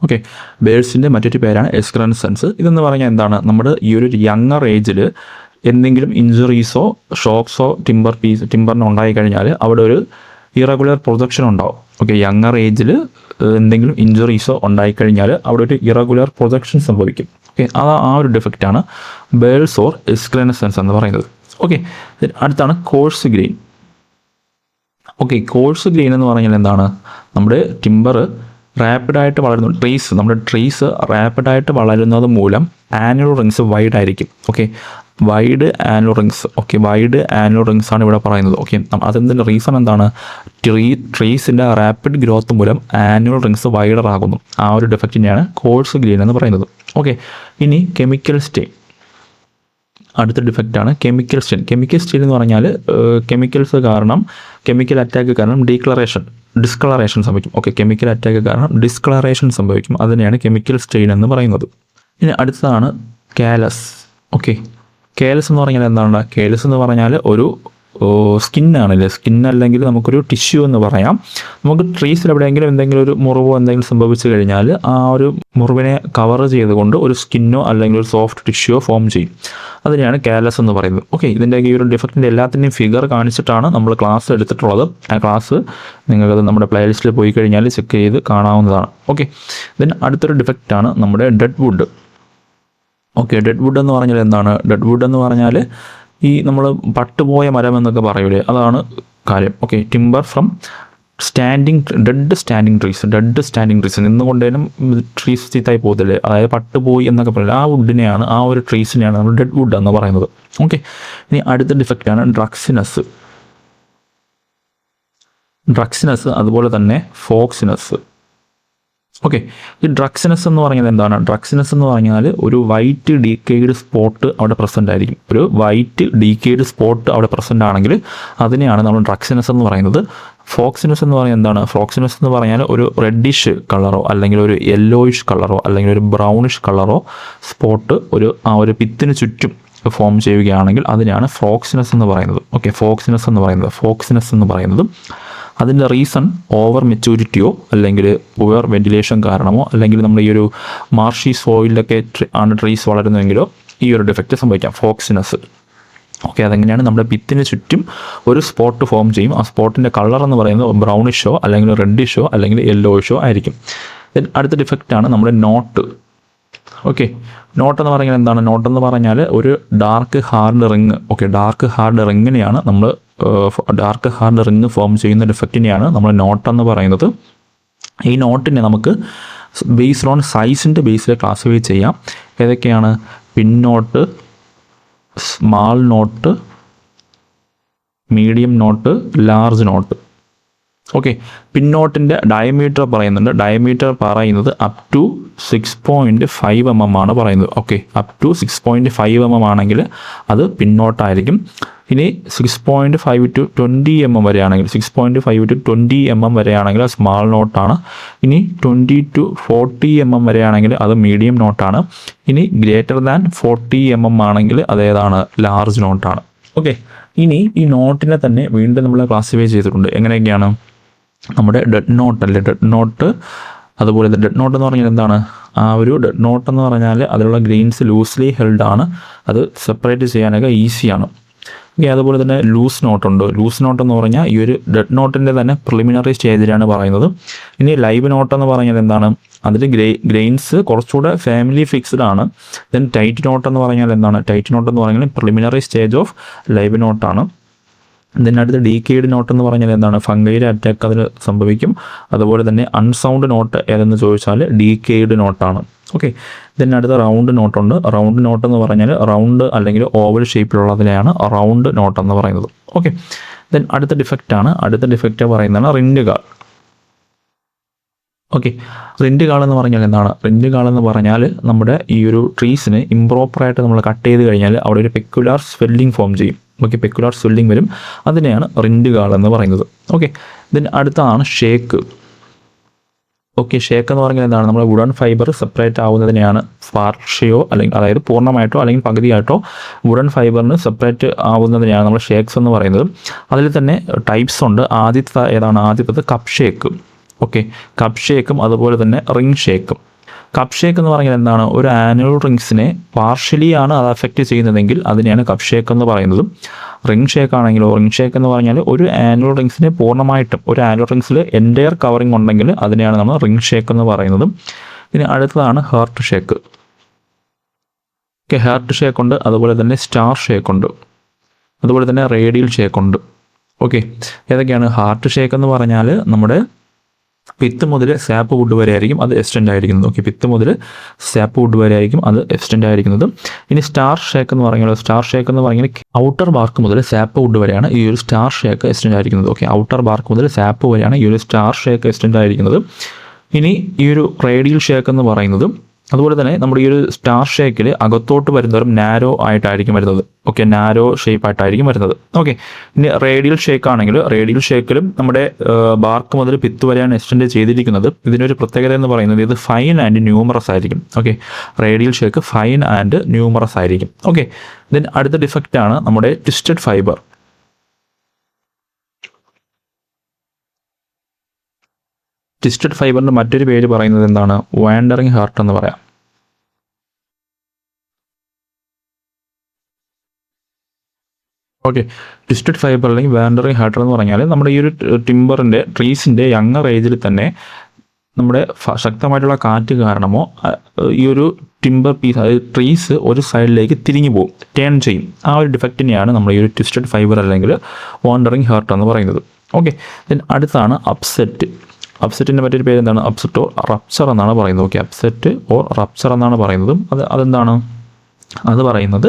ഓക്കെ, ബേഴ്സിൻ്റെ മറ്റൊരു പേരാണ് എസ്ക്രിനസെൻസ്. ഇതെന്ന് പറഞ്ഞാൽ എന്താണ്, നമ്മുടെ ഈ ഒരു യങ്ങർ ഏജിൽ എന്തെങ്കിലും ഇഞ്ചുറീസോ ഷോക്സോ ടിമ്പറിന് ഉണ്ടായി കഴിഞ്ഞാൽ അവിടെ ഒരു ഇറഗുലർ പ്രൊജക്ഷൻ ഉണ്ടാവും. ഓക്കെ, യങ്ങർ ഏജിൽ എന്തെങ്കിലും ഇഞ്ചുറീസോ ഉണ്ടായിക്കഴിഞ്ഞാൽ അവിടെ ഒരു ഇറഗുലർ പ്രൊജക്ഷൻ സംഭവിക്കും. ഓക്കെ, ആ ഒരു ഡിഫക്റ്റാണ് ബേഴ്സ് ഓർ എസ്ക്രിനസെൻസ് എന്ന് പറയുന്നത്. ഓക്കെ, അടുത്താണ് course grain. Okay, course grain എന്ന് പറഞ്ഞാൽ എന്താണ്, നമ്മുടെ ടിമ്പർ റാപ്പിഡായിട്ട് വളരുന്നു, നമ്മുടെ ട്രീസ് റാപ്പിഡായിട്ട് വളരുന്നത് മൂലം ആനുവൽ റിങ്സ് വൈഡ് ആയിരിക്കും. ഓക്കെ, വൈഡ് ആനുവൽ റിങ്സ് ആണ് ഇവിടെ പറയുന്നത്. ഓക്കെ, അതിൻ്റെ റീസൺ എന്താണ്, ട്രീസിൻ്റെ റാപ്പിഡ് ഗ്രോത്ത് മൂലം ആനുവൽ റിങ്സ് വൈഡർ ആകുന്നു. ആ ഒരു ഡിഫക്റ്റിനെയാണ് കോഴ്സ് ഗ്രെയിൻ എന്ന് പറയുന്നത്. ഓക്കെ, ഇനി കെമിക്കൽ സ്റ്റെയിൻ. അടുത്ത ഡിഫക്റ്റാണ് കെമിക്കൽ സ്റ്റെയിൻ എന്ന് പറഞ്ഞാൽ കെമിക്കൽ അറ്റാക്ക് കാരണം ഡിസ്കളറേഷൻ സംഭവിക്കും. ഓക്കെ, കെമിക്കൽ അറ്റാക്ക് കാരണം ഡിസ്കളറേഷൻ സംഭവിക്കും. അതിനെയാണ് കെമിക്കൽ സ്റ്റെയിൻ എന്ന് പറയുന്നത്. ഇനി അടുത്തതാണ് കാലസ്. ഓക്കെ, കാലസ് എന്ന് പറഞ്ഞാൽ എന്താണ്, കാലസ് എന്ന് പറഞ്ഞാൽ ഒരു സ്കിന്നാണല്ലേ, അല്ലെങ്കിൽ നമുക്കൊരു ടിഷ്യൂ എന്ന് പറയാം. നമുക്ക് ട്രീസിൽ എവിടെയെങ്കിലും എന്തെങ്കിലും ഒരു മുറിവോ എന്തെങ്കിലും സംഭവിച്ചു കഴിഞ്ഞാൽ ആ ഒരു മുറിവിനെ കവർ ചെയ്തുകൊണ്ട് ഒരു സ്കിന്നോ അല്ലെങ്കിൽ ഒരു സോഫ്റ്റ് ടിഷ്യൂയോ ഫോം ചെയ്യും. അതിനെയാണ് കാലസ് എന്ന് പറയുന്നത്. ഓക്കെ, ഇതിൻ്റെ ഈ ഒരു ഡിഫക്റ്റിൻ്റെ എല്ലാത്തിൻ്റെയും ഫിഗർ കാണിച്ചിട്ടാണ് നമ്മൾ ക്ലാസ് എടുത്തിട്ടുള്ളത്. ആ ക്ലാസ് നിങ്ങൾക്കത് നമ്മുടെ പ്ലേലിസ്റ്റിൽ പോയി കഴിഞ്ഞാൽ ചെക്ക് ചെയ്ത് കാണാവുന്നതാണ്. ഓക്കെ, ദെൻ അടുത്തൊരു ഡിഫക്റ്റാണ് നമ്മുടെ dead wood. Okay, dead wood എന്ന് പറഞ്ഞാൽ എന്താണ്, ഡെഡ് വുഡ് എന്ന് പറഞ്ഞാൽ ഈ നമ്മൾ പട്ടുപോയ മരം എന്നൊക്കെ പറയൂലേ, അതാണ് കാര്യം. Okay, timber from dead standing trees നിന്നുകൊണ്ടേനും ട്രീസ് ചീത്തായി പോകത്തില്ലേ, അതായത് പട്ടുപോയി എന്നൊക്കെ പറയില്ല, ആ വുഡിനെയാണ്, ആ ഒരു ട്രീസിനെയാണ് നമ്മൾ ഡെഡ് വുഡ് എന്ന് പറയുന്നത്. ഓക്കെ, ഇനി അടുത്ത ഡിഫക്റ്റാണ് ഡ്രക്സിനസ്. അതുപോലെ തന്നെ ഫോക്സിനസ്. ഓക്കെ, ഈ ഡ്രക്സിനസ് എന്ന് പറഞ്ഞാൽ എന്താണ്, ഡ്രക്സിനസ് എന്ന് പറഞ്ഞാൽ ഒരു വൈറ്റ് ഡീക്കേഡ് സ്പോട്ട് അവിടെ പ്രസൻ്റ് ആയിരിക്കും. ഒരു വൈറ്റ് ഡീക്കേഡ് സ്പോട്ട് അവിടെ പ്രസൻ്റ് ആണെങ്കിൽ അതിനെയാണ് നമ്മൾ ഡ്രക്സിനസ് എന്ന് പറയുന്നത്. ഫോക്സിനസ് എന്ന് പറഞ്ഞാൽ എന്താണ്, ഫോക്സിനസ് എന്ന് പറഞ്ഞാൽ ഒരു റെഡിഷ് കളറോ അല്ലെങ്കിൽ ഒരു യെല്ലോയിഷ് കളറോ അല്ലെങ്കിൽ ഒരു ബ്രൗണിഷ് കളറോ സ്പോട്ട് ആ ഒരു പിത്തിന് ചുറ്റും ഫോം ചെയ്യുകയാണെങ്കിൽ അതിനെയാണ് ഫോക്സിനസ് എന്ന് പറയുന്നത്. ഓക്കെ, ഫോക്സിനസ് എന്ന് പറയുന്നത് അതിൻ്റെ റീസൺ ഓവർ മെച്യൂരിറ്റിയോ അല്ലെങ്കിൽ പുവർ വെന്റിലേഷൻ കാരണമോ അല്ലെങ്കിൽ നമ്മുടെ ഈ ഒരു മാർഷി സോയിലൊക്കെ ആണ് ട്രീസ് വളരുന്നതെങ്കിലോ ഈ ഒരു ഡിഫക്റ്റ് സംഭവിക്കാം, ഫോക്സിനസ്. ഓക്കെ, അതെങ്ങനെയാണ്, നമ്മുടെ ഭിത്തിന് ചുറ്റും ഒരു സ്പോട്ട് ഫോം ചെയ്യും. ആ സ്പോട്ടിൻ്റെ കളർ എന്ന് പറയുന്നത് ബ്രൗണിഷോ അല്ലെങ്കിൽ റെഡിഷോ അല്ലെങ്കിൽ യെല്ലോയിഷോ ആയിരിക്കും. ദെൻ അടുത്ത ഡിഫക്റ്റാണ് നമ്മുടെ നോട്ട്. ഓക്കെ, നോട്ടെന്ന് പറഞ്ഞാൽ എന്താണ്, നോട്ടെന്ന് പറഞ്ഞാൽ ഒരു dark hard ring. Okay, dark hard റിങ്ങിനെയാണ് നമ്മൾ ഫോം ചെയ്യുന്ന ഡിഫക്റ്റിനെയാണ് നമ്മൾ നോട്ടെന്ന് പറയുന്നത്. ഈ നോട്ടിനെ നമുക്ക് ബേസ്ഡ് ഓൺ സൈസിൻ്റെ ബേസിൽ ക്ലാസിഫൈ ചെയ്യാം. ഏതൊക്കെയാണ്, pin knot, small knot, medium knot, large knot. Okay, പിന്നോട്ടിൻ്റെ ഡയമീറ്റർ പറയുന്നത് അപ് ടു 6.5 mm ആണ് പറയുന്നത്. ഓക്കെ, അപ് ടു 6.5 mm ആണെങ്കിൽ അത് പിന്നോട്ടായിരിക്കും. ഇനി 6.5 to 20 mm വരെയാണെങ്കിൽ 6.5 to 20 mm വരെയാണെങ്കിൽ അത് സ്മാൾ നോട്ടാണ്. ഇനി 20 to 40 mm വരെയാണെങ്കിൽ അത് മീഡിയം നോട്ടാണ്. ഇനി ഗ്രേറ്റർ ദാൻ 40 mm ആണെങ്കിൽ അതേതാണ്, ലാർജ് നോട്ടാണ്. ഓക്കെ, ഇനി ഈ നോട്ടിനെ തന്നെ വീണ്ടും നമ്മൾ ക്ലാസിഫൈ ചെയ്തിട്ടുണ്ട്. എങ്ങനെയൊക്കെയാണ്, നമ്മുടെ ഡെഡ് നോട്ട് അതുപോലെ ഡെഡ് നോട്ട് എന്ന് പറഞ്ഞാൽ എന്താണ്, ആ ഒരു ഡെഡ് നോട്ട് എന്ന് പറഞ്ഞാൽ അതിലുള്ള ഗ്രെയിൻസ് ലൂസ്ലി ഹെൽഡ് ആണ്, അത് സെപ്പറേറ്റ് ചെയ്യാനൊക്കെ ഈസിയാണ്. ഓക്കെ, അതുപോലെ തന്നെ ലൂസ് നോട്ട് എന്ന് പറഞ്ഞാൽ ഈ ഒരു ഡെഡ് നോട്ടിൻ്റെ തന്നെ പ്രിലിമിനറി സ്റ്റേജിലാണ് പറയുന്നത്. ഇനി ലൈവ് നോട്ട് എന്ന് പറഞ്ഞാൽ എന്താണ്, അതിൽ ഗ്രെയിൻസ് കുറച്ചുകൂടെ ഫാമിലി ഫിക്സ്ഡ് ആണ്. ദെൻ ടൈറ്റ് നോട്ട് എന്ന് പറഞ്ഞാൽ എന്താണ്, ടൈറ്റ് നോട്ട് എന്ന് പറഞ്ഞാൽ പ്രിലിമിനറി സ്റ്റേജ് ഓഫ് ലൈവ് നോട്ടാണ്. ഇതിൻ്റെ അടുത്ത് ഡീക്കേഡ് നോട്ട് എന്ന് പറഞ്ഞാൽ എന്താണ്, ഫംഗൈൽ അറ്റാക്ക് അതിൽ സംഭവിക്കും. അതുപോലെ തന്നെ അൺസൗണ്ട് നോട്ട് ഏതെന്ന് ചോദിച്ചാൽ ഡീക്കേഡ് നോട്ടാണ്. ഓക്കെ, ഇതിൻ്റെ അടുത്ത് റൗണ്ട് നോട്ടുണ്ട്. റൗണ്ട് നോട്ട് എന്ന് പറഞ്ഞാൽ റൗണ്ട് അല്ലെങ്കിൽ ഓവൽ ഷേപ്പിലുള്ളതിനെയാണ് റൗണ്ട് നോട്ട് എന്ന് പറയുന്നത്. ഓക്കെ, ദെൻ അടുത്ത ഡിഫക്റ്റ് പറയുന്നതാണ് റിൻഡുകൾ. ഓക്കെ, റിൻഡ് കാളെന്ന് പറഞ്ഞാൽ എന്താണ്? റിൻഡ് കാളെന്ന് പറഞ്ഞാൽ നമ്മുടെ ഈ ഒരു ട്രീസിന് ഇംപ്രോപ്പറായിട്ട് നമ്മൾ കട്ട് ചെയ്ത് കഴിഞ്ഞാൽ അവിടെ ഒരു പെക്കുലാർ സ്വെല്ലിംഗ് ഫോം ചെയ്യും. ഓക്കെ, പെക്കുലാർ സ്വെല്ലിംഗ് വരും. അതിനെയാണ് റിൻഡ് കാളെന്ന് പറയുന്നത്. ഓക്കെ, ദെൻ അടുത്തതാണ് ഷേക്ക്. ഓക്കെ, ഷേക്ക് എന്ന് പറഞ്ഞാൽ എന്താണ്? നമ്മുടെ വുഡൻ ഫൈബർ സെപ്പറേറ്റ് ആവുന്നതിനെയാണ് പാർഷ്യയോ അല്ലെങ്കിൽ അതായത് പൂർണ്ണമായിട്ടോ അല്ലെങ്കിൽ പകുതിയായിട്ടോ വുഡൻ ഫൈബറിന് സെപ്പറേറ്റ് ആവുന്നതിനെയാണ് നമ്മൾ ഷേക്സ് എന്ന് പറയുന്നത്. അതിൽ തന്നെ ടൈപ്സ് ഉണ്ട്. ആദ്യത്തത് കപ്പ് ഷേക്ക്. ഓക്കെ, കപ്പ് ഷേക്കും അതുപോലെ തന്നെ റിംഗ് ഷേക്കും. കപ്പ് ഷേക്ക് എന്ന് പറഞ്ഞാൽ എന്താണ്? ഒരു ആനുവൽ റിങ്സിനെ പാർഷ്യലി ആണ് അത് അഫക്റ്റ് ചെയ്യുന്നതെങ്കിൽ അതിനെയാണ് കപ്പ് ഷേക്ക് എന്ന് പറയുന്നത്. റിംഗ് ഷേക്ക് ആണെങ്കിലോ, റിംഗ് ഷേക്ക് എന്ന് പറഞ്ഞാൽ ഒരു ആനുവൽ റിങ്സിനെ പൂർണ്ണമായിട്ടും, ഒരു ആനുവൽ റിങ്സിൽ എൻ്റയർ കവറിങ് ഉണ്ടെങ്കിൽ അതിനെയാണ് നമ്മൾ റിംഗ് ഷേക്ക് എന്ന് പറയുന്നത്. ഇനി അടുത്തതാണ് heart shake. Okay, heart shake ഉണ്ട്, അതുപോലെ തന്നെ സ്റ്റാർ ഷേക്ക് ഉണ്ട്, അതുപോലെ തന്നെ റേഡിയൽ ഷേക്ക് ഉണ്ട്. ഓക്കെ, ഏതൊക്കെയാണ്? ഹാർട്ട് ഷേക്ക് എന്ന് പറഞ്ഞാൽ നമ്മുടെ പിത്ത് മുതൽ സാപ്പ് വുഡ് വരെ ആയിരിക്കും അത് എക്സ്റ്റെൻഡ് ആയിരിക്കുന്നത്. ഓക്കെ, പിത്ത് മുതൽ സാപ്പ് വുഡ് വരെ ആയിരിക്കും അത് എക്സ്റ്റെൻഡ് ആയിരിക്കുന്നത്. ഇനി സ്റ്റാർ ഷേക്ക് എന്ന് പറഞ്ഞാൽ, സ്റ്റാർ ഷേക്ക് എന്ന് പറഞ്ഞാൽ ഔട്ടർ ബാർക്ക് മുതൽ സാപ്പ് വുഡ് വരെയാണ് ഈ ഒരു സ്റ്റാർ ഷേക്ക് എക്സ്റ്റെൻഡ് ആയിരിക്കുന്നത്. ഓക്കെ, ഔട്ടർ ബാർക്ക് മുതൽ സാപ്പ് വരെയാണ് ഈ ഒരു സ്റ്റാർ ഷേക്ക് എക്സ്റ്റെൻഡ് ആയിരിക്കുന്നത്. ഇനി ഈ ഒരു റേഡിയൽ ഷേക്ക് എന്ന് പറയുന്നത് അതുപോലെ തന്നെ നമ്മുടെ ഈ ഒരു സ്റ്റാർ ഷേക്കിൽ അകത്തോട്ട് വരുന്നവരും നാരോ ആയിട്ടായിരിക്കും വരുന്നത്. ഓക്കെ, നാരോ ഷേപ്പായിട്ടായിരിക്കും വരുന്നത്. ഓക്കെ, ഇനി റേഡിയൽ ഷേക്ക് ആണെങ്കിൽ റേഡിയൽ ഷേക്കിലും നമ്മുടെ ബാർക്ക് മുതൽ പിത്ത് വരെയാണ് എക്സ്റ്റെൻഡ് ചെയ്തിരിക്കുന്നത്. ഇതിനൊരു പ്രത്യേകത എന്ന് പറയുന്നത് ഇത് ഫൈൻ ആൻഡ് ന്യൂമറസ് ആയിരിക്കും. Okay, radial shake fine and numerous ആയിരിക്കും. ഓക്കെ, ദെൻ അടുത്ത ഡിഫക്റ്റ് ആണ് നമ്മുടെ ട്വിസ്റ്റഡ് ഫൈബർ. ട്വിസ്റ്റഡ് ഫൈബറിൻ്റെ മറ്റൊരു പേര് പറയുന്നത് എന്താണ്? വാൻഡറിങ് ഹാർട്ട് എന്ന് പറയാം. ഓക്കെ, ട്വിസ്റ്റഡ് ഫൈബർ അല്ലെങ്കിൽ വാൻഡറിങ് ഹാർട്ട് എന്ന് പറഞ്ഞാൽ നമ്മുടെ ഈ ഒരു ട്രീസിൻ്റെ യങ്ങർ ഏജിൽ തന്നെ നമ്മുടെ ശക്തമായിട്ടുള്ള കാറ്റ് കാരണമോ ഈ ഒരു ടിമ്പർ പീസ്, അതായത് ട്രീസ് ഒരു സൈഡിലേക്ക് തിരിഞ്ഞു പോകും, ടേൺ ചെയ്യും. ആ ഒരു ഡിഫക്റ്റിനെയാണ് നമ്മൾ ഈ ഒരു ട്വിസ്റ്റഡ് ഫൈബർ അല്ലെങ്കിൽ വാൻഡറിങ് ഹാർട്ട് എന്ന് പറയുന്നത്. ഓക്കെ, ദെൻ അടുത്താണ് അപ്സെറ്റ്. അപ്സെറ്റിൻ്റെ മറ്റൊരു പേര് എന്താണ്? അപ്സെറ്റ് ഓർ റപ്ചർ എന്നാണ് പറയുന്നത്. ഓക്കെ, അപ്സെറ്റ് ഓർ റപ്ചർ എന്നാണ് പറയുന്നത്. അതെന്താണ്? അത് പറയുന്നത്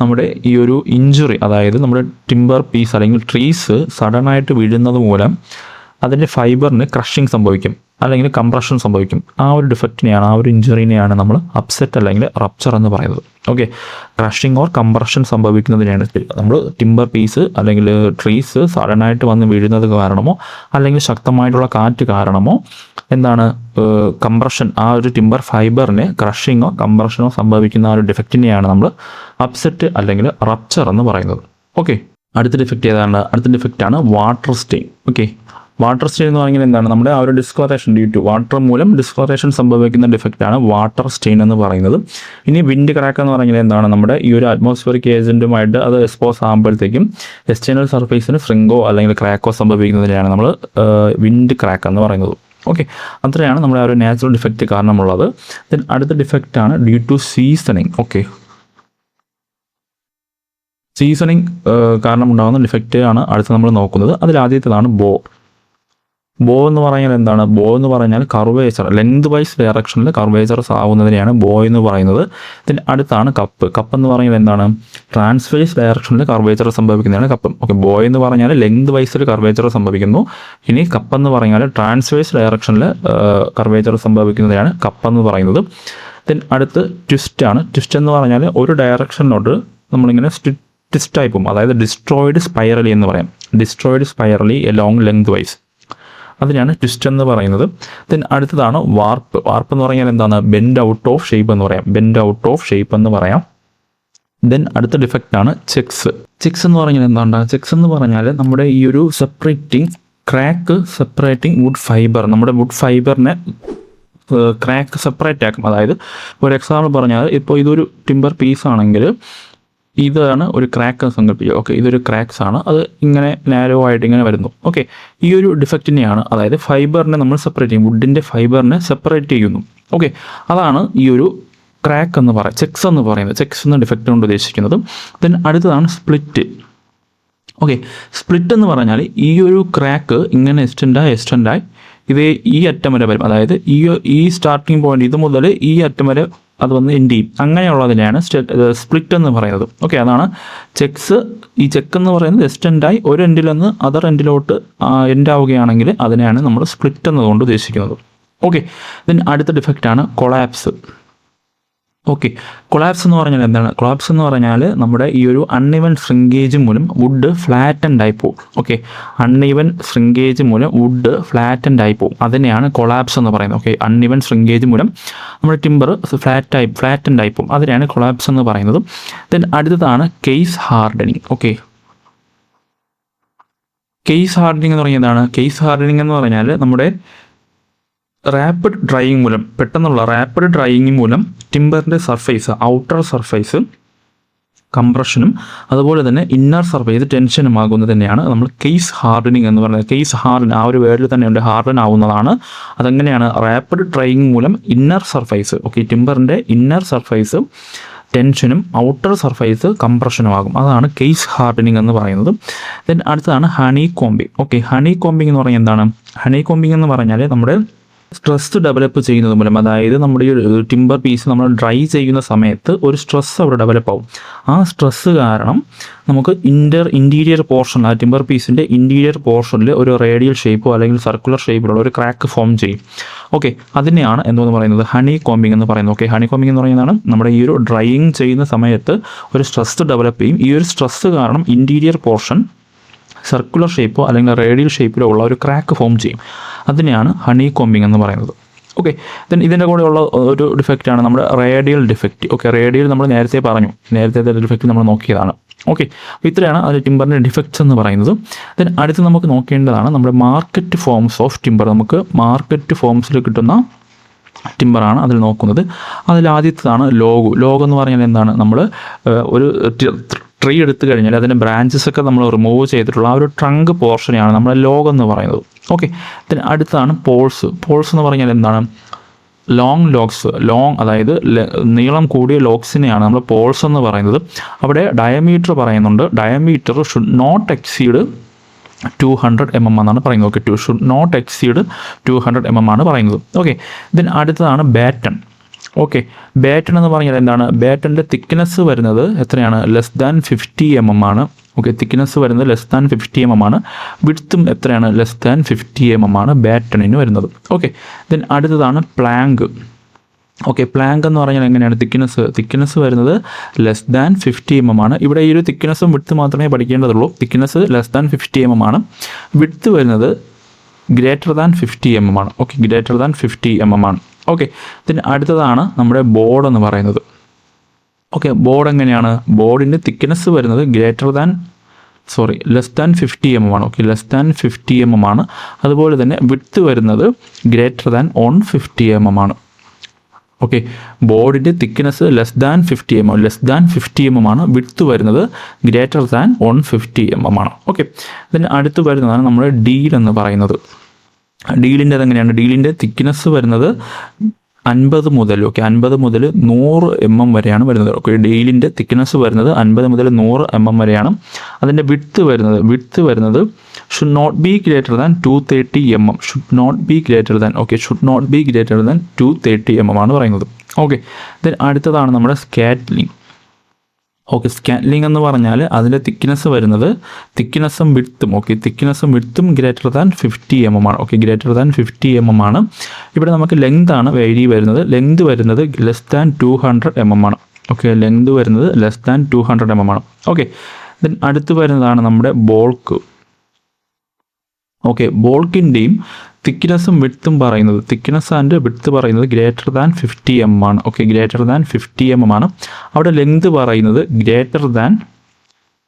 നമ്മുടെ ഈ ഒരു ഇഞ്ചുറി, അതായത് നമ്മുടെ ടിമ്പർ പീസ് അല്ലെങ്കിൽ ട്രീസ് സഡനായിട്ട് വീഴുന്നത് മൂലം അതിൻ്റെ ഫൈബറിന് ക്രഷിങ് സംഭവിക്കും അല്ലെങ്കിൽ കംപ്രഷൻ സംഭവിക്കും. ആ ഒരു ഡിഫക്റ്റിനെയാണ്, ആ ഒരു ഇഞ്ചുറിനെയാണ് നമ്മൾ അപ്സെറ്റ് അല്ലെങ്കിൽ റപ്ചർ എന്ന് പറയുന്നത്. ഓക്കെ, ക്രഷിങ് ഓർ കംപ്രഷൻ സംഭവിക്കുന്നതിനെയാണ് നമ്മൾ ടിമ്പർ പീസ് അല്ലെങ്കിൽ ട്രീസ് സഡനായിട്ട് വന്ന് വീഴുന്നത് കാരണമോ അല്ലെങ്കിൽ ശക്തമായിട്ടുള്ള കാറ്റ് കാരണമോ എന്താണ് കംപ്രഷൻ, ആ ഒരു ടിമ്പർ ഫൈബറിന് ക്രഷിങ്ങോ കംപ്രഷനോ സംഭവിക്കുന്ന ആ ഒരു ഡിഫക്റ്റിനെയാണ് നമ്മൾ അപ്സെറ്റ് അല്ലെങ്കിൽ റപ്ചർ എന്ന് പറയുന്നത്. ഓക്കെ, അടുത്ത ഡിഫക്റ്റ് ഏതാണ്? അടുത്ത ഡിഫക്റ്റാണ് water stain. Okay, water stain എന്ന് പറഞ്ഞാൽ എന്താണ്? നമ്മുടെ ആ ഒരു ഡിസ്കളറേഷൻ ഡ്യൂ ടു വാട്ടർ മൂലം ഡിസ്കളറേഷൻ സംഭവിക്കുന്ന ഡിഫക്റ്റാണ് വാട്ടർ സ്റ്റെയിൻ എന്ന് പറയുന്നത്. ഇനി വിൻഡ് ക്രാക്ക് എന്ന് പറഞ്ഞാൽ എന്താണ്? നമ്മുടെ ഈ ഒരു അറ്റ്മോസ്ഫിയറിക് ഏജൻറ്റുമായിട്ട് അത് എക്സ്പോസ് ആകുമ്പോഴത്തേക്കും എക്സ്റ്റേണൽ സർഫേസിന് ഫ്രിങ്കോ അല്ലെങ്കിൽ ക്രാക്കോ സംഭവിക്കുന്നതിനെയാണ് നമ്മൾ വിൻഡ് ക്രാക്ക് എന്ന് പറയുന്നത്. ഓക്കെ, അത്രയാണ് നമ്മുടെ ആ ഒരു നാച്ചുറൽ ഡിഫക്റ്റ് കാരണമുള്ളത്. ദെൻ അടുത്ത ഡിഫക്റ്റാണ് due to seasoning. Okay, seasoning കാരണം ഉണ്ടാകുന്ന ഡിഫക്റ്റ് ആണ് അടുത്ത് നമ്മൾ നോക്കുന്നത്. അതിൽ ആദ്യത്തേതാണ് ബോ എന്ന് പറഞ്ഞാൽ എന്താണ്? ബോ എന്ന് പറഞ്ഞാൽ കർവേച്ചർ, ലെങ്ത് വൈസ് ഡയറക്ഷനിൽ കർവേച്ചർസ് ആവുന്നതിനെയാണ് ബോ എന്ന് പറയുന്നത്. ഇതിന് അടുത്താണ് കപ്പ് എന്ന് പറഞ്ഞാൽ എന്താണ്? ട്രാൻസ്വേഴ്സ് ഡയറക്ഷനിൽ കർവേച്ചർ സംഭവിക്കുന്നതാണ് കപ്പ്. ഓക്കെ, ബോ എന്ന് പറഞ്ഞാൽ ലെങ്ത് വൈസിൽ കർവേച്ചർ സംഭവിക്കുന്നു. ഇനി കപ്പ് എന്ന് പറഞ്ഞാൽ ട്രാൻസ്വേഴ്സ് ഡയറക്ഷനിൽ കർവേച്ചർ സംഭവിക്കുന്നതിനാണ് കപ്പ് എന്ന് പറയുന്നത്. ദെൻ അടുത്ത് ട്വിസ്റ്റ് ആണ്. ട്വിസ്റ്റ് എന്ന് പറഞ്ഞാൽ ഒരു ഡയറക്ഷനിലോട്ട് നമ്മളിങ്ങനെ ട്വിസ്റ്റ് പോകും, അതായത് ഡിസ്ട്രോയിഡ് സ്പൈറലി എന്ന് പറയാം. Destroyed spirally along length vice, അതിനാണ് ട്വിസ്റ്റ് എന്ന് പറയുന്നത്. ദെൻ അടുത്തതാണ് വാർപ്പ്. വാർപ്പ് എന്ന് പറഞ്ഞാൽ എന്താണ്? ബെൻഡ് ഔട്ട് ഓഫ് ഷേപ്പ് എന്ന് പറയാം. ബെൻഡ് ഔട്ട് ഓഫ് ഷേപ്പ് എന്ന് പറയാം. ദെൻ അടുത്ത ഡിഫക്റ്റാണ് ചെക്സ്. ചെക്സ് എന്ന് പറഞ്ഞാൽ എന്താണ്? ചെക്സ് എന്ന് പറഞ്ഞാൽ നമ്മുടെ ഈ ഒരു ക്രാക്ക് സെപ്പറേറ്റിംഗ് വുഡ് ഫൈബർ, നമ്മുടെ വുഡ് ഫൈബറിനെ ക്രാക്ക് സെപ്പറേറ്റ് ആക്കും. അതായത് ഒരു എക്സാമ്പിൾ പറഞ്ഞാൽ ഇപ്പോൾ ഇതൊരു ടിമ്പർ പീസ് ആണെങ്കിൽ ഇതാണ് ഒരു ക്രാക്ക് സങ്കല്പിക്കുക. ഓക്കെ, ഇതൊരു ക്രാക്സ് ആണ്, അത് ഇങ്ങനെ നാരോ ആയിട്ട് ഇങ്ങനെ വരുന്നു. ഓക്കെ, ഈ ഒരു ഡിഫക്റ്റിനെയാണ്, അതായത് ഫൈബറിനെ നമ്മൾ സെപ്പറേറ്റ് ചെയ്യും, വുഡിൻ്റെ ഫൈബറിനെ സെപ്പറേറ്റ് ചെയ്യുന്നു. ഓക്കെ, അതാണ് ഈ ഒരു ക്രാക്ക് എന്ന് പറയാം, ചെക്സ് എന്ന് പറയുന്നത്. ചെക്സ് എന്ന ഡിഫക്റ്റ് കൊണ്ട് ഉദ്ദേശിക്കുന്നത്. ദെൻ അടുത്തതാണ് സ്പ്ലിറ്റ്. ഓക്കെ, സ്പ്ലിറ്റ് എന്ന് പറഞ്ഞാൽ ഈ ഒരു ക്രാക്ക് ഇങ്ങനെ എക്സ്റ്റെൻഡായി ഇത് ഈ അറ്റം വരെ വരും, അതായത് ഈ സ്റ്റാർട്ടിങ് പോയിന്റ് ഇത് മുതൽ ഈ അറ്റം വരെ അത് വന്ന് എൻഡ് ചെയ്യും. അങ്ങനെയുള്ളതിനെയാണ് സ്പ്ലിറ്റ് എന്ന് പറയുന്നത്. ഓക്കെ, അതാണ് ചെക്സ്. ഈ ചെക്ക് എന്ന് പറയുന്നത് എക്സ്റ്റെൻഡായി ഒരു എൻഡിൽ നിന്ന് അതർ എൻഡിലോട്ട് എൻഡ് ആവുകയാണെങ്കിൽ അതിനെയാണ് നമ്മൾ സ്പ്ലിറ്റ് എന്നതുകൊണ്ട് ഉദ്ദേശിക്കുന്നത്. ഓക്കെ. ദെൻ അടുത്ത ഡിഫക്റ്റാണ് കൊളാപ്സ്. ഓക്കെ, കൊളാപ്സ് എന്ന് പറഞ്ഞാൽ എന്താണ്? കൊളാപ്സ് എന്ന് പറഞ്ഞാൽ നമ്മുടെ ഈ ഒരു അൺഇവൻ ശ്രിങ്കേജ് മൂലം വുഡ് ഫ്ലാറ്റൻഡ് ആയി പോകും. ഓക്കെ, അൺഇവൻ ശ്രിങ്കേജ് മൂലം വുഡ് ഫ്ലാറ്റൻഡ് ആയി പോകും. അതിനെയാണ് കൊളാപ്സ് എന്ന് പറയുന്നത്. ഓക്കെ, അൺഇവൻ ശ്രിങ്കേജ് മൂലം നമ്മുടെ ടിമ്പർ ഫ്ലാറ്റൻഡ് ആയി പോകും. അതിനെയാണ് കൊളാപ്സ് എന്ന് പറയുന്നത്. ദെൻ അടുത്തതാണ് case hardening. Okay, case hardening എന്ന് പറഞ്ഞാൽ എന്താണ്? കേസ് ഹാർഡനിങ് എന്ന് പറഞ്ഞാൽ നമ്മുടെ റാപ്പിഡ് ഡ്രൈയിങ് മൂലം, പെട്ടെന്നുള്ള റാപ്പിഡ് ഡ്രൈയിങ് മൂലം ടിമ്പറിൻ്റെ സർഫേസ്, ഔട്ടർ സർഫേസ് കംപ്രഷനും അതുപോലെ തന്നെ ഇന്നർ സർഫേസ് ടെൻഷനും ആകുന്നത് തന്നെയാണ് നമ്മൾ കേസ് ഹാർഡനിങ് എന്ന് പറയുന്നത്. കേസ് ഹാർഡൻ ആ ഒരു വേർഡിൽ തന്നെയുണ്ട്, ഹാർഡൻ ആവുന്നതാണ്. അതെങ്ങനെയാണ്? റാപ്പിഡ് ഡ്രൈയിങ് മൂലം ഇന്നർ സർഫേസ്, ഓക്കെ, ടിമ്പറിൻ്റെ ഇന്നർ സർഫേസ് ടെൻഷനും ഔട്ടർ സർഫേസ് കംപ്രഷനും ആകും. അതാണ് കേസ് ഹാർഡനിങ് എന്ന് പറയുന്നത്. ദെൻ അടുത്തതാണ് honeycombing. Okay, honeycombing എന്ന് പറഞ്ഞാൽ എന്താണ്? ഹണി കോമ്പിങ് എന്ന് പറഞ്ഞാൽ നമ്മുടെ സ്ട്രെസ് ഡെവലപ്പ് ചെയ്യുന്നത് മൂലം, അതായത് നമ്മുടെ ഈ ടിമ്പർ പീസ് നമ്മൾ ഡ്രൈ ചെയ്യുന്ന സമയത്ത് ഒരു സ്ട്രെസ് അവിടെ ഡെവലപ്പ് ആവും. ആ സ്ട്രെസ് കാരണം നമുക്ക് ഇൻറ്റീരിയർ പോർഷൻ, ആ ടിമ്പർ പീസിൻ്റെ ഇൻറ്റീരിയർ പോർഷനിൽ ഒരു റേഡിയൽ ഷേപ്പോ അല്ലെങ്കിൽ സർക്കുലർ ഷേപ്പിലുള്ള ഒരു ക്രാക്ക് ഫോം ചെയ്യും. ഓക്കെ, അതിനെയാണ് എന്തോന്ന് പറയുന്നത്? ഹണി കോമ്പിങ് എന്ന് പറയുന്നത്. ഓക്കെ, ഹണി കോമ്പിങ് എന്ന് പറയുന്നതാണ് നമ്മുടെ ഈ ഒരു ഡ്രൈയിങ് ചെയ്യുന്ന സമയത്ത് ഒരു സ്ട്രെസ് ഡെവലപ്പ് ചെയ്യും. ഈ ഒരു സ്ട്രെസ് കാരണം ഇൻറ്റീരിയർ പോർഷൻ സർക്കുലർ ഷേപ്പോ അല്ലെങ്കിൽ റേഡിയൽ ഷേപ്പിലോ ഉള്ള ഒരു ക്രാക്ക് ഫോം ചെയ്യും. അതിനെയാണ് ഹണി കോമ്പിങ് എന്ന് പറയുന്നത്. ഓക്കെ, ദെൻ ഇതിൻ്റെ കൂടെ ഉള്ള ഒരു ഡിഫക്റ്റാണ് നമ്മുടെ റേഡിയൽ ഡിഫക്റ്റ്. ഓക്കെ, റേഡിയൽ നമ്മൾ നേരത്തെ പറഞ്ഞു, നേരത്തെ ഡിഫക്റ്റ് നമ്മൾ നോക്കിയതാണ്. ഓക്കെ, അപ്പോൾ ഇത്രയാണ് അത് ടിമ്പറിൻ്റെ ഡിഫക്ട്സ് എന്ന് പറയുന്നത്. ദെൻ അടുത്ത് നമുക്ക് നോക്കേണ്ടതാണ് നമ്മുടെ മാർക്കറ്റ് ഫോംസ് ഓഫ് ടിമ്പർ. നമുക്ക് മാർക്കറ്റ് ഫോംസിൽ കിട്ടുന്ന ടിമ്പറാണ് അതിൽ നോക്കുന്നത്. അതിൽ ആദ്യത്തേതാണ് ലോഗ്. ലോഗ് എന്ന് പറഞ്ഞാൽ എന്താണ്? നമ്മൾ ഒരു ട്രീ എടുത്തു കഴിഞ്ഞാൽ അതിൻ്റെ ബ്രാഞ്ചസ് ഒക്കെ നമ്മൾ റിമൂവ് ചെയ്തിട്ടുള്ള ആ ഒരു ട്രങ്ക് പോർഷനെയാണ് നമ്മൾ ലോഗ് എന്ന് പറയുന്നത്. ഓക്കെ, പിന്നെ അടുത്താണ് പോൾസ്. പോൾസ് എന്ന് പറഞ്ഞാൽ എന്താണ്? ലോങ് ലോഗ്സ്, അതായത് നീളം കൂടിയ ലോഗ്സിനെയാണ് നമ്മൾ പോൾസ് എന്ന് പറയുന്നത്. അവിടെ ഡയമീറ്റർ പറയുന്നുണ്ട്. Diameter should not exceed 200 mm എന്നാണ് പറയുന്നത്. Okay, should not exceed 200 mm ആണ് പറയുന്നത്. ഓക്കെ, ദെൻ അടുത്തതാണ് ബാറ്റൺ. ഓക്കെ, ബാറ്റൺ എന്ന് പറഞ്ഞാൽ എന്താണ്? ബാറ്റൻ്റെ തിക്നെസ് വരുന്നത് എത്രയാണ്? ലെസ് ദാൻ 50 mm ആണ്. ഓക്കെ, തിക്നെസ് വരുന്നത് ലെസ് ദാൻ 50 mm ആണ്. വിഡ്ത്തും എത്രയാണ്? ലെസ് ദാൻ 50 mm ആണ് ബാറ്റണിന് വരുന്നത്. ഓക്കെ, ദെൻ അടുത്തതാണ് പ്ലാങ്ക്. ഓക്കെ, പ്ലാങ്ക് എന്ന് പറഞ്ഞാൽ എങ്ങനെയാണ്? തിക്നെസ് വരുന്നത് ലെസ് ദാൻ 50 mm ആണ്. ഇവിടെ ഈ ഒരു തിക്നെസ്സും വിഡ്ത്ത് മാത്രമേ പഠിക്കേണ്ടതുള്ളൂ. തിക്നെസ് ലെസ് ദാൻ 50 mm ആണ്. വിഡ്ത്ത് വരുന്നത് ഗ്രേറ്റർ ദാൻ 50 mm ആണ്. ഓക്കെ, ഗ്രേറ്റർ ദാൻ 50 mm ആണ്. ഓക്കെ, പിന്നെ അടുത്തതാണ് നമ്മുടെ ബോർഡ് എന്ന് പറയുന്നത്. ഓക്കെ, ബോർഡ് എങ്ങനെയാണ്? ബോർഡിൻ്റെ തിക്നെസ് വരുന്നത് ലെസ് ദാൻ 50 mm ആണ്. ഓക്കെ, ലെസ് ദാൻ 50 mm ആണ്. അതുപോലെ തന്നെ വിഡ്ത്ത് വരുന്നത് ഗ്രേറ്റർ ദാൻ 150 mm ആണ്. ഓക്കെ, ബോർഡിൻ്റെ തിക്നെസ് ലെസ് ദാൻ 50 mm ആണ്. വിഡ്ത്ത് വരുന്നത് ഗ്രേറ്റർ ദാൻ 150 mm ആണ്. ഓക്കെ, പിന്നെ അടുത്ത് വരുന്നതാണ് നമ്മുടെ ഡീൽ എന്ന് പറയുന്നത്. ഡീലിൻ്റെ അതെങ്ങനെയാണ്? ഡീലിൻ്റെ തിക്നെസ് വരുന്നത് 50 മുതൽ 100 mm വരെയാണ് വരുന്നത്. ഓക്കെ, ഡീലിൻ്റെ തിക്നെസ് വരുന്നത് 50 മുതൽ 100 mm വരെയാണ്. അതിൻ്റെ വിഡ്ത്ത് വരുന്നത് should not be greater than 230 mm. Should not be greater than 230 mm ആണ് പറയുന്നത്. ഓക്കെ, ദെൻ അടുത്തതാണ് നമ്മുടെ സ്കാറ്റ്ലിംഗ്. ഓക്കെ, സ്കാറ്റ്ലിംഗ് എന്ന് പറഞ്ഞാൽ അതിൻ്റെ തിക്നെസ്സും വിഡ്ത്തും ഗ്രേറ്റർ ദാൻ 50 mm ആണ്. ഓക്കെ, ഗ്രേറ്റർ ദാൻ 50 mm ആണ്. ഇവിടെ നമുക്ക് ലെങ്ത് ആണ് വേരി വരുന്നത്. ലെങ്ത് വരുന്നത് ലെസ് ദാൻ 200 mm ആണ്. ഓക്കെ, ലെങ്ത് വരുന്നത് ലെസ് ദാൻ 200 mm ആണ്. ഓക്കെ, ദെൻ അടുത്ത് വരുന്നതാണ് നമ്മുടെ ബോൾക്ക്. ഓക്കെ, ബോൾക്കിൻ്റെയും തിക്നെസ്സും വിഡ്ത്തും പറയുന്നത്, തിക്നെസ് ആൻഡ് വിഡ്ത്ത് പറയുന്നത് ഗ്രേറ്റർ ദാൻ 50 mm ആണ്. ഓക്കെ, ഗ്രേറ്റർ ദാൻ 50 mm ആണ്. അവിടെ ലെങ്ത് പറയുന്നത് ഗ്രേറ്റർ ദാൻ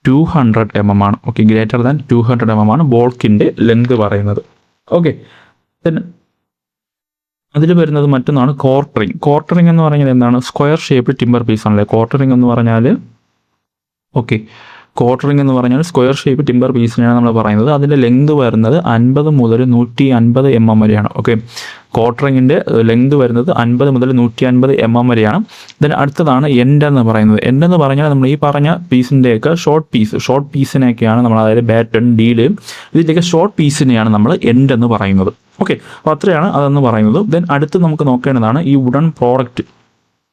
200 mm ആണ്. ഓക്കെ, ഗ്രേറ്റർ ദാൻ 200 mm ആണ് ബോൾക്കിൻ്റെ ലെങ്ത് പറയുന്നത്. ഓക്കെ, ദെൻ അതിൽ വരുന്നത് മറ്റൊന്നാണ് കോർട്ടറിങ്. കോർട്ടറിങ് എന്ന് പറഞ്ഞാൽ എന്താണ്? സ്ക്വയർ ഷേപ്പ് ടിമ്പർ പീസ് ആണല്ലേ കോർട്ടറിങ് എന്ന് പറഞ്ഞാൽ. ഓക്കെ, കോർട്ടറിങ് എന്ന് പറഞ്ഞാൽ സ്ക്വയർ ഷേപ്പ് ടിമ്പർ പീസിനെയാണ് നമ്മൾ പറയുന്നത്. അതിൻ്റെ ലെങ്ത് വരുന്നത് 50 മുതൽ 150 mm വരെയാണ്. ഓക്കെ, കോർട്ടറിങ്ങിൻ്റെ ലെങ്ത് വരുന്നത് 50 മുതൽ 150 mm വരെയാണ്. ദെൻ അടുത്തതാണ് എൻഡ് എന്ന് പറയുന്നത്. എൻഡ് എന്ന് പറഞ്ഞാൽ നമ്മൾ ഈ പറഞ്ഞ പീസിൻ്റെയൊക്കെ ഷോർട്ട് പീസിനെയൊക്കെയാണ് നമ്മൾ, അതായത് ബാറ്റൺ, ഡീല്, ഇതിൻ്റെയൊക്കെ ഷോർട്ട് പീസിനെയാണ് നമ്മൾ എൻഡ് എന്ന് പറയുന്നത്. ഓക്കെ, അപ്പോൾ അത്രയാണ് അതെന്ന് പറയുന്നത്. ദെൻ അടുത്ത് നമുക്ക് നോക്കേണ്ടതാണ്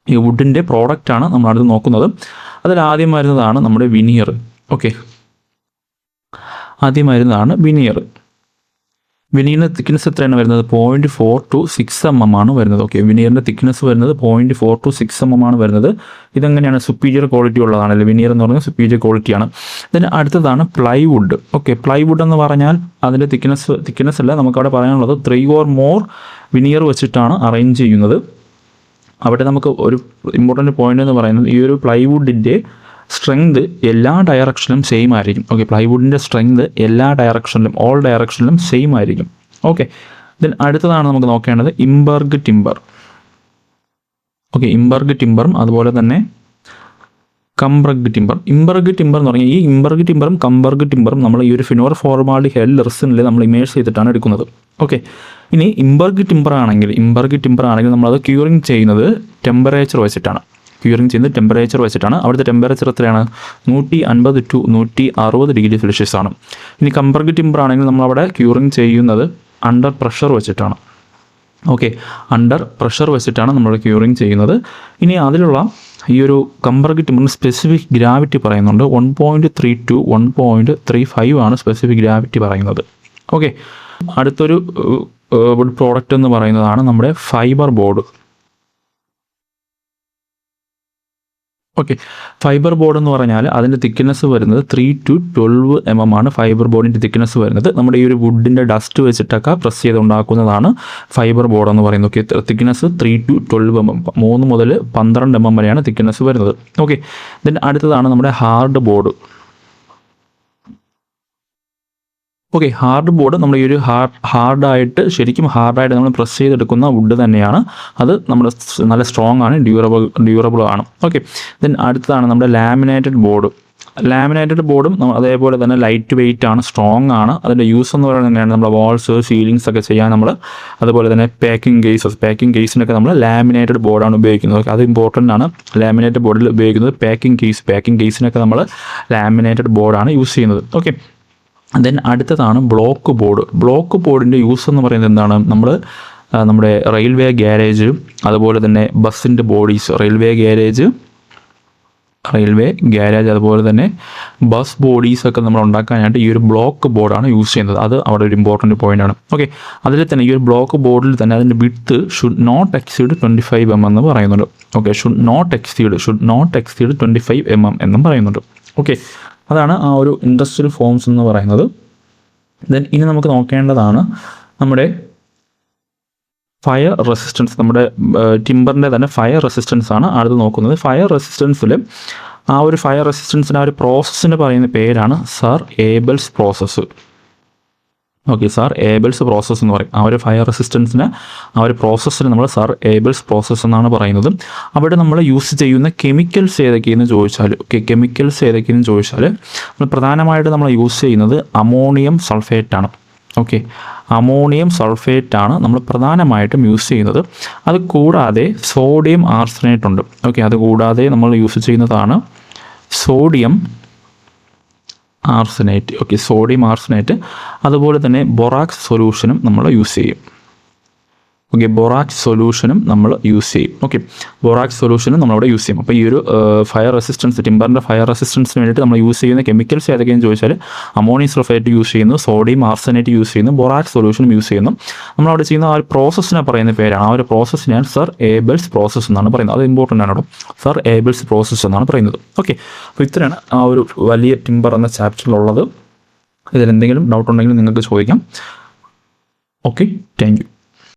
ഈ വുഡിൻ്റെ പ്രോഡക്റ്റാണ് നമ്മൾ അടുത്ത് നോക്കുന്നത്. അതിൽ ആദ്യം വരുന്നതാണ് നമ്മുടെ വിനിയർ. ഓക്കെ, ആദ്യം വരുന്നതാണ് വിനിയർ. വിനീറിൻ്റെ തിക്നെസ് എത്രയാണ് വരുന്നത്? 0.4 to 6 mm ആണ് വരുന്നത്. ഓക്കെ, വിനീറിൻ്റെ തിക്നെസ് വരുന്നത് 0.4 to 6 mm ആണ് വരുന്നത്. ഇതെങ്ങനെയാണ്? Superior quality ഉള്ളതാണല്ലോ. വിനീർ എന്ന് പറഞ്ഞാൽ സുപ്പീരിയർ ക്വാളിറ്റിയാണ്. ഇതിന് അടുത്തതാണ് പ്ലൈവുഡ്. ഓക്കെ, പ്ലൈവുഡ് എന്ന് പറഞ്ഞാൽ അതിൻ്റെ തിക്നെസ് അല്ല, നമുക്കവിടെ പറയാനുള്ളത് 3 or more വിനീർ വെച്ചിട്ടാണ് അറേഞ്ച് ചെയ്യുന്നത്. അവിടെ നമുക്ക് ഒരു ഇമ്പോർട്ടൻറ്റ് പോയിന്റ് എന്ന് പറയുന്നത് ഈ ഒരു പ്ലൈവുഡിൻ്റെ സ്ട്രെങ്ത് എല്ലാ ഡയറക്ഷനിലും സെയിം ആയിരിക്കും. ഓക്കെ, പ്ലൈവുഡിൻ്റെ സ്ട്രെങ്ത് എല്ലാ ഡയറക്ഷനിലും, ഓൾ ഡയറക്ഷനിലും സെയിം ആയിരിക്കും. ഓക്കെ, ദെൻ അടുത്തതാണ് നമുക്ക് നോക്കേണ്ടത് ഇംബർഗ് ടിമ്പർ. ഓക്കെ, ഇംബർഗ് ടിമ്പറും അതുപോലെ തന്നെ കംബർഗ് ടിമ്പർ. ഇംബർഗ് ടിമ്പർ എന്ന് പറഞ്ഞാൽ ഈ ഇംബർഗ് ടിമ്പറും കംബർഗ് ടിമ്പറും നമ്മൾ ഈ ഒരു ഫിനോർ ഫോർമാൽഡിഹൈഡ് റെസിനിൽ നമ്മൾ ഇമേഴ്സ് ചെയ്തിട്ടാണ് എടുക്കുന്നത്. ഓക്കെ, ഇനി ഇംബർഗ് ടിമ്പർ ആണെങ്കിൽ നമ്മളത് ക്യൂറിങ് ചെയ്യുന്നത് ടെമ്പറേച്ചർ വെച്ചിട്ടാണ്. അവിടുത്തെ ടെമ്പറേച്ചർ എത്രയാണ്? 150 to 160 ഡിഗ്രി സെൽഷ്യസ് ആണ്. ഇനി കംബർഗ് ടിമ്പർ ആണെങ്കിൽ നമ്മളവിടെ ക്യൂറിങ് ചെയ്യുന്നത് അണ്ടർ പ്രഷർ വെച്ചിട്ടാണ്. ഓക്കെ, അണ്ടർ പ്രഷർ വെച്ചിട്ടാണ് നമ്മൾ ക്യൂറിങ് ചെയ്യുന്നത്. ഇനി അതിലുള്ള ഈ ഒരു കംബർഗ് ടിമ്പറിന് സ്പെസിഫിക് ഗ്രാവിറ്റി പറയുന്നുണ്ട്. 1.3 to 1.35 ആണ് സ്പെസിഫിക് ഗ്രാവിറ്റി പറയുന്നത്. ഓക്കെ, അടുത്തൊരു പ്രോഡക്റ്റ് എന്ന് പറയുന്നതാണ് നമ്മുടെ fibre board. Okay, fibre board എന്ന് പറഞ്ഞാൽ അതിൻ്റെ തിക്നെസ് വരുന്നത് 3 to 12 mm ആണ് ഫൈബർ ബോർഡിൻ്റെ തിക്നെസ് വരുന്നത്. നമ്മുടെ ഈ ഒരു വുഡിൻ്റെ ഡസ്റ്റ് വെച്ചിട്ടൊക്കെ പ്രസ് ചെയ്ത് ഉണ്ടാക്കുന്നതാണ് ഫൈബർ ബോർഡ് എന്ന് പറയുന്നത്. ഓക്കെ, തിക്നെസ് 3 to 12 mm, 3 മുതൽ 12 mm വരെയാണ് തിക്നെസ് വരുന്നത്. ഓക്കെ, ദെൻ അടുത്തതാണ് നമ്മുടെ hard board. Okay, hard board നമ്മൾ ഈ ഒരു ഹാർഡായിട്ട് നമ്മൾ പ്രസ് ചെയ്തെടുക്കുന്ന വുഡ് തന്നെയാണ്. അത് നമ്മുടെ നല്ല സ്ട്രോങ് ആണ്, ഡ്യൂറബിൾ ആണ്. ഓക്കെ, ദെൻ അടുത്തതാണ് നമ്മുടെ ലാമിനേറ്റഡ് ബോർഡും അതേപോലെ തന്നെ ലൈറ്റ് വെയിറ്റ് ആണ്, സ്ട്രോങ് ആണ്. അതിൻ്റെ യൂസ് എന്ന് പറയുന്നത് തന്നെയാണ് നമ്മുടെ വാൾസ്, സീലിങ്സ് ഒക്കെ ചെയ്യാൻ നമ്മൾ, അതുപോലെ തന്നെ പാക്കിംഗ് കേസിനൊക്കെ നമ്മൾ ലാമിനേറ്റഡ് ബോർഡാണ് ഉപയോഗിക്കുന്നത്. അത് ഇമ്പോർട്ടൻ്റ് ആണ്. ലാമിനേറ്റഡ് ബോർഡിൽ ഉപയോഗിക്കുന്നത് പാക്കിംഗ് കേസിനൊക്കെ നമ്മൾ ലാമിനേറ്റഡ് ബോർഡാണ് യൂസ് ചെയ്യുന്നത്. ഓക്കെ, ദെൻ അടുത്തതാണ് ബ്ലോക്ക് ബോർഡിൻ്റെ യൂസ് എന്ന് പറയുന്നത് എന്താണ്? നമ്മുടെ റെയിൽവേ ഗ്യാരേജ്, അതുപോലെ തന്നെ ബസ്സിൻ്റെ ബോഡീസ്, റെയിൽവേ ഗ്യാരേജ് അതുപോലെ തന്നെ ബസ് ബോഡീസൊക്കെ നമ്മൾ ഉണ്ടാക്കാനായിട്ട് ഈ ഒരു ബ്ലോക്ക് ബോർഡാണ് യൂസ് ചെയ്യുന്നത്. അത് അവിടെ ഒരു ഇമ്പോർട്ടൻറ്റ് പോയിൻ്റ് ആണ്. ഓക്കെ, അതിൽ തന്നെ ഈ ഒരു ബ്ലോക്ക് ബോർഡിൽ തന്നെ അതിൻ്റെ width should not exceed 25 mm എന്ന് പറയുന്നുണ്ട്. Okay, should not exceed 25 mm എന്നും പറയുന്നുണ്ട്. ഓക്കെ, അതാണ് ആ ഒരു ഇൻഡസ്ട്രിയൽ ഫോംസ് എന്ന് പറയുന്നത്. ദെൻ ഇനി നമുക്ക് നോക്കേണ്ടതാണ് നമ്മുടെ ഫയർ റെസിസ്റ്റൻസ്. നമ്മുടെ ടിമ്പറിൻ്റെ തന്നെ ഫയർ റെസിസ്റ്റൻസ് ആണ് അടുത്ത് നോക്കുന്നത്. ഫയർ റെസിസ്റ്റൻസിൽ ആ ഒരു പ്രോസസ്സിന് പറയുന്ന പേരാണ് sir Abel's process. Okay, sir Abel's process എന്ന് പറയും. ആ ഒരു ഫയർ റെസിസ്റ്റൻസിന് പ്രോസസ്സിന് നമ്മൾ സർ ഏബൽസ് പ്രോസസ്സ് എന്നാണ് പറയുന്നത്. അവിടെ നമ്മൾ യൂസ് ചെയ്യുന്ന കെമിക്കൽസ് ഏതൊക്കെയെന്ന് ചോദിച്ചാൽ നമ്മൾ പ്രധാനമായിട്ട് നമ്മൾ യൂസ് ചെയ്യുന്നത് അമോണിയം സൾഫേറ്റ് ആണ്. ഓക്കെ, അമോണിയം സൾഫേറ്റ് ആണ് നമ്മൾ പ്രധാനമായിട്ടും യൂസ് ചെയ്യുന്നത്. അത് കൂടാതെ സോഡിയം ആർസനേറ്റ് ഉണ്ട്. ഓക്കെ, അത് കൂടാതെ നമ്മൾ യൂസ് ചെയ്യുന്നതാണ് സോഡിയം ആർസനേറ്റ്. അതുപോലെ തന്നെ ബൊറാക്സ് സൊല്യൂഷനും നമ്മൾ യൂസ് ചെയ്യും. ഓക്കെ, ബൊറാക്സ് സൊല്യൂഷനും നമ്മളവിടെ യൂസ് ചെയ്യും. അപ്പോൾ ഈ ഒരു ഫയർ റെസിസ്റ്റൻസ്, ടിമ്പറിൻ്റെ ഫയർ റെസിസ്റ്റൻസിന് വേണ്ടിയിട്ട് നമ്മൾ യൂസ് ചെയ്യുന്ന കെമിക്കൽസ് ഏതൊക്കെയെന്ന് ചോദിച്ചാൽ അമോണിയം സൾഫേറ്റ് യൂസ് ചെയ്യുന്നു, സോഡിയം ആർസനേറ്റ് യൂസ് ചെയ്യുന്നു, ബൊറാക്സ് സൊല്യൂഷനും യൂസ് ചെയ്യുന്നു. നമ്മളവിടെ ചെയ്യുന്ന ആ ഒരു പ്രോസസ്സിനെ പറയുന്ന പേരാണ്, ആ ഒരു പ്രോസസ്സിനെയാണ് സർ ഏബൽസ് പ്രോസസ്സ് എന്നാണ് പറയുന്നത്. അത് ഇമ്പോർട്ടൻ്റ് ആണ് കേട്ടോ, സർ ഏബൽസ് പ്രോസസ്സ് എന്നാണ് പറയുന്നത്. ഓക്കെ, അപ്പോൾ ഇത്രയാണ് ആ ഒരു വലിയ ടിമ്പർ എന്ന ചാപ്റ്ററിലുള്ളത്. ഇതിലെന്തെങ്കിലും ഡൗട്ട് ഉണ്ടെങ്കിൽ നിങ്ങൾക്ക് ചോദിക്കാം. Okay, thank you.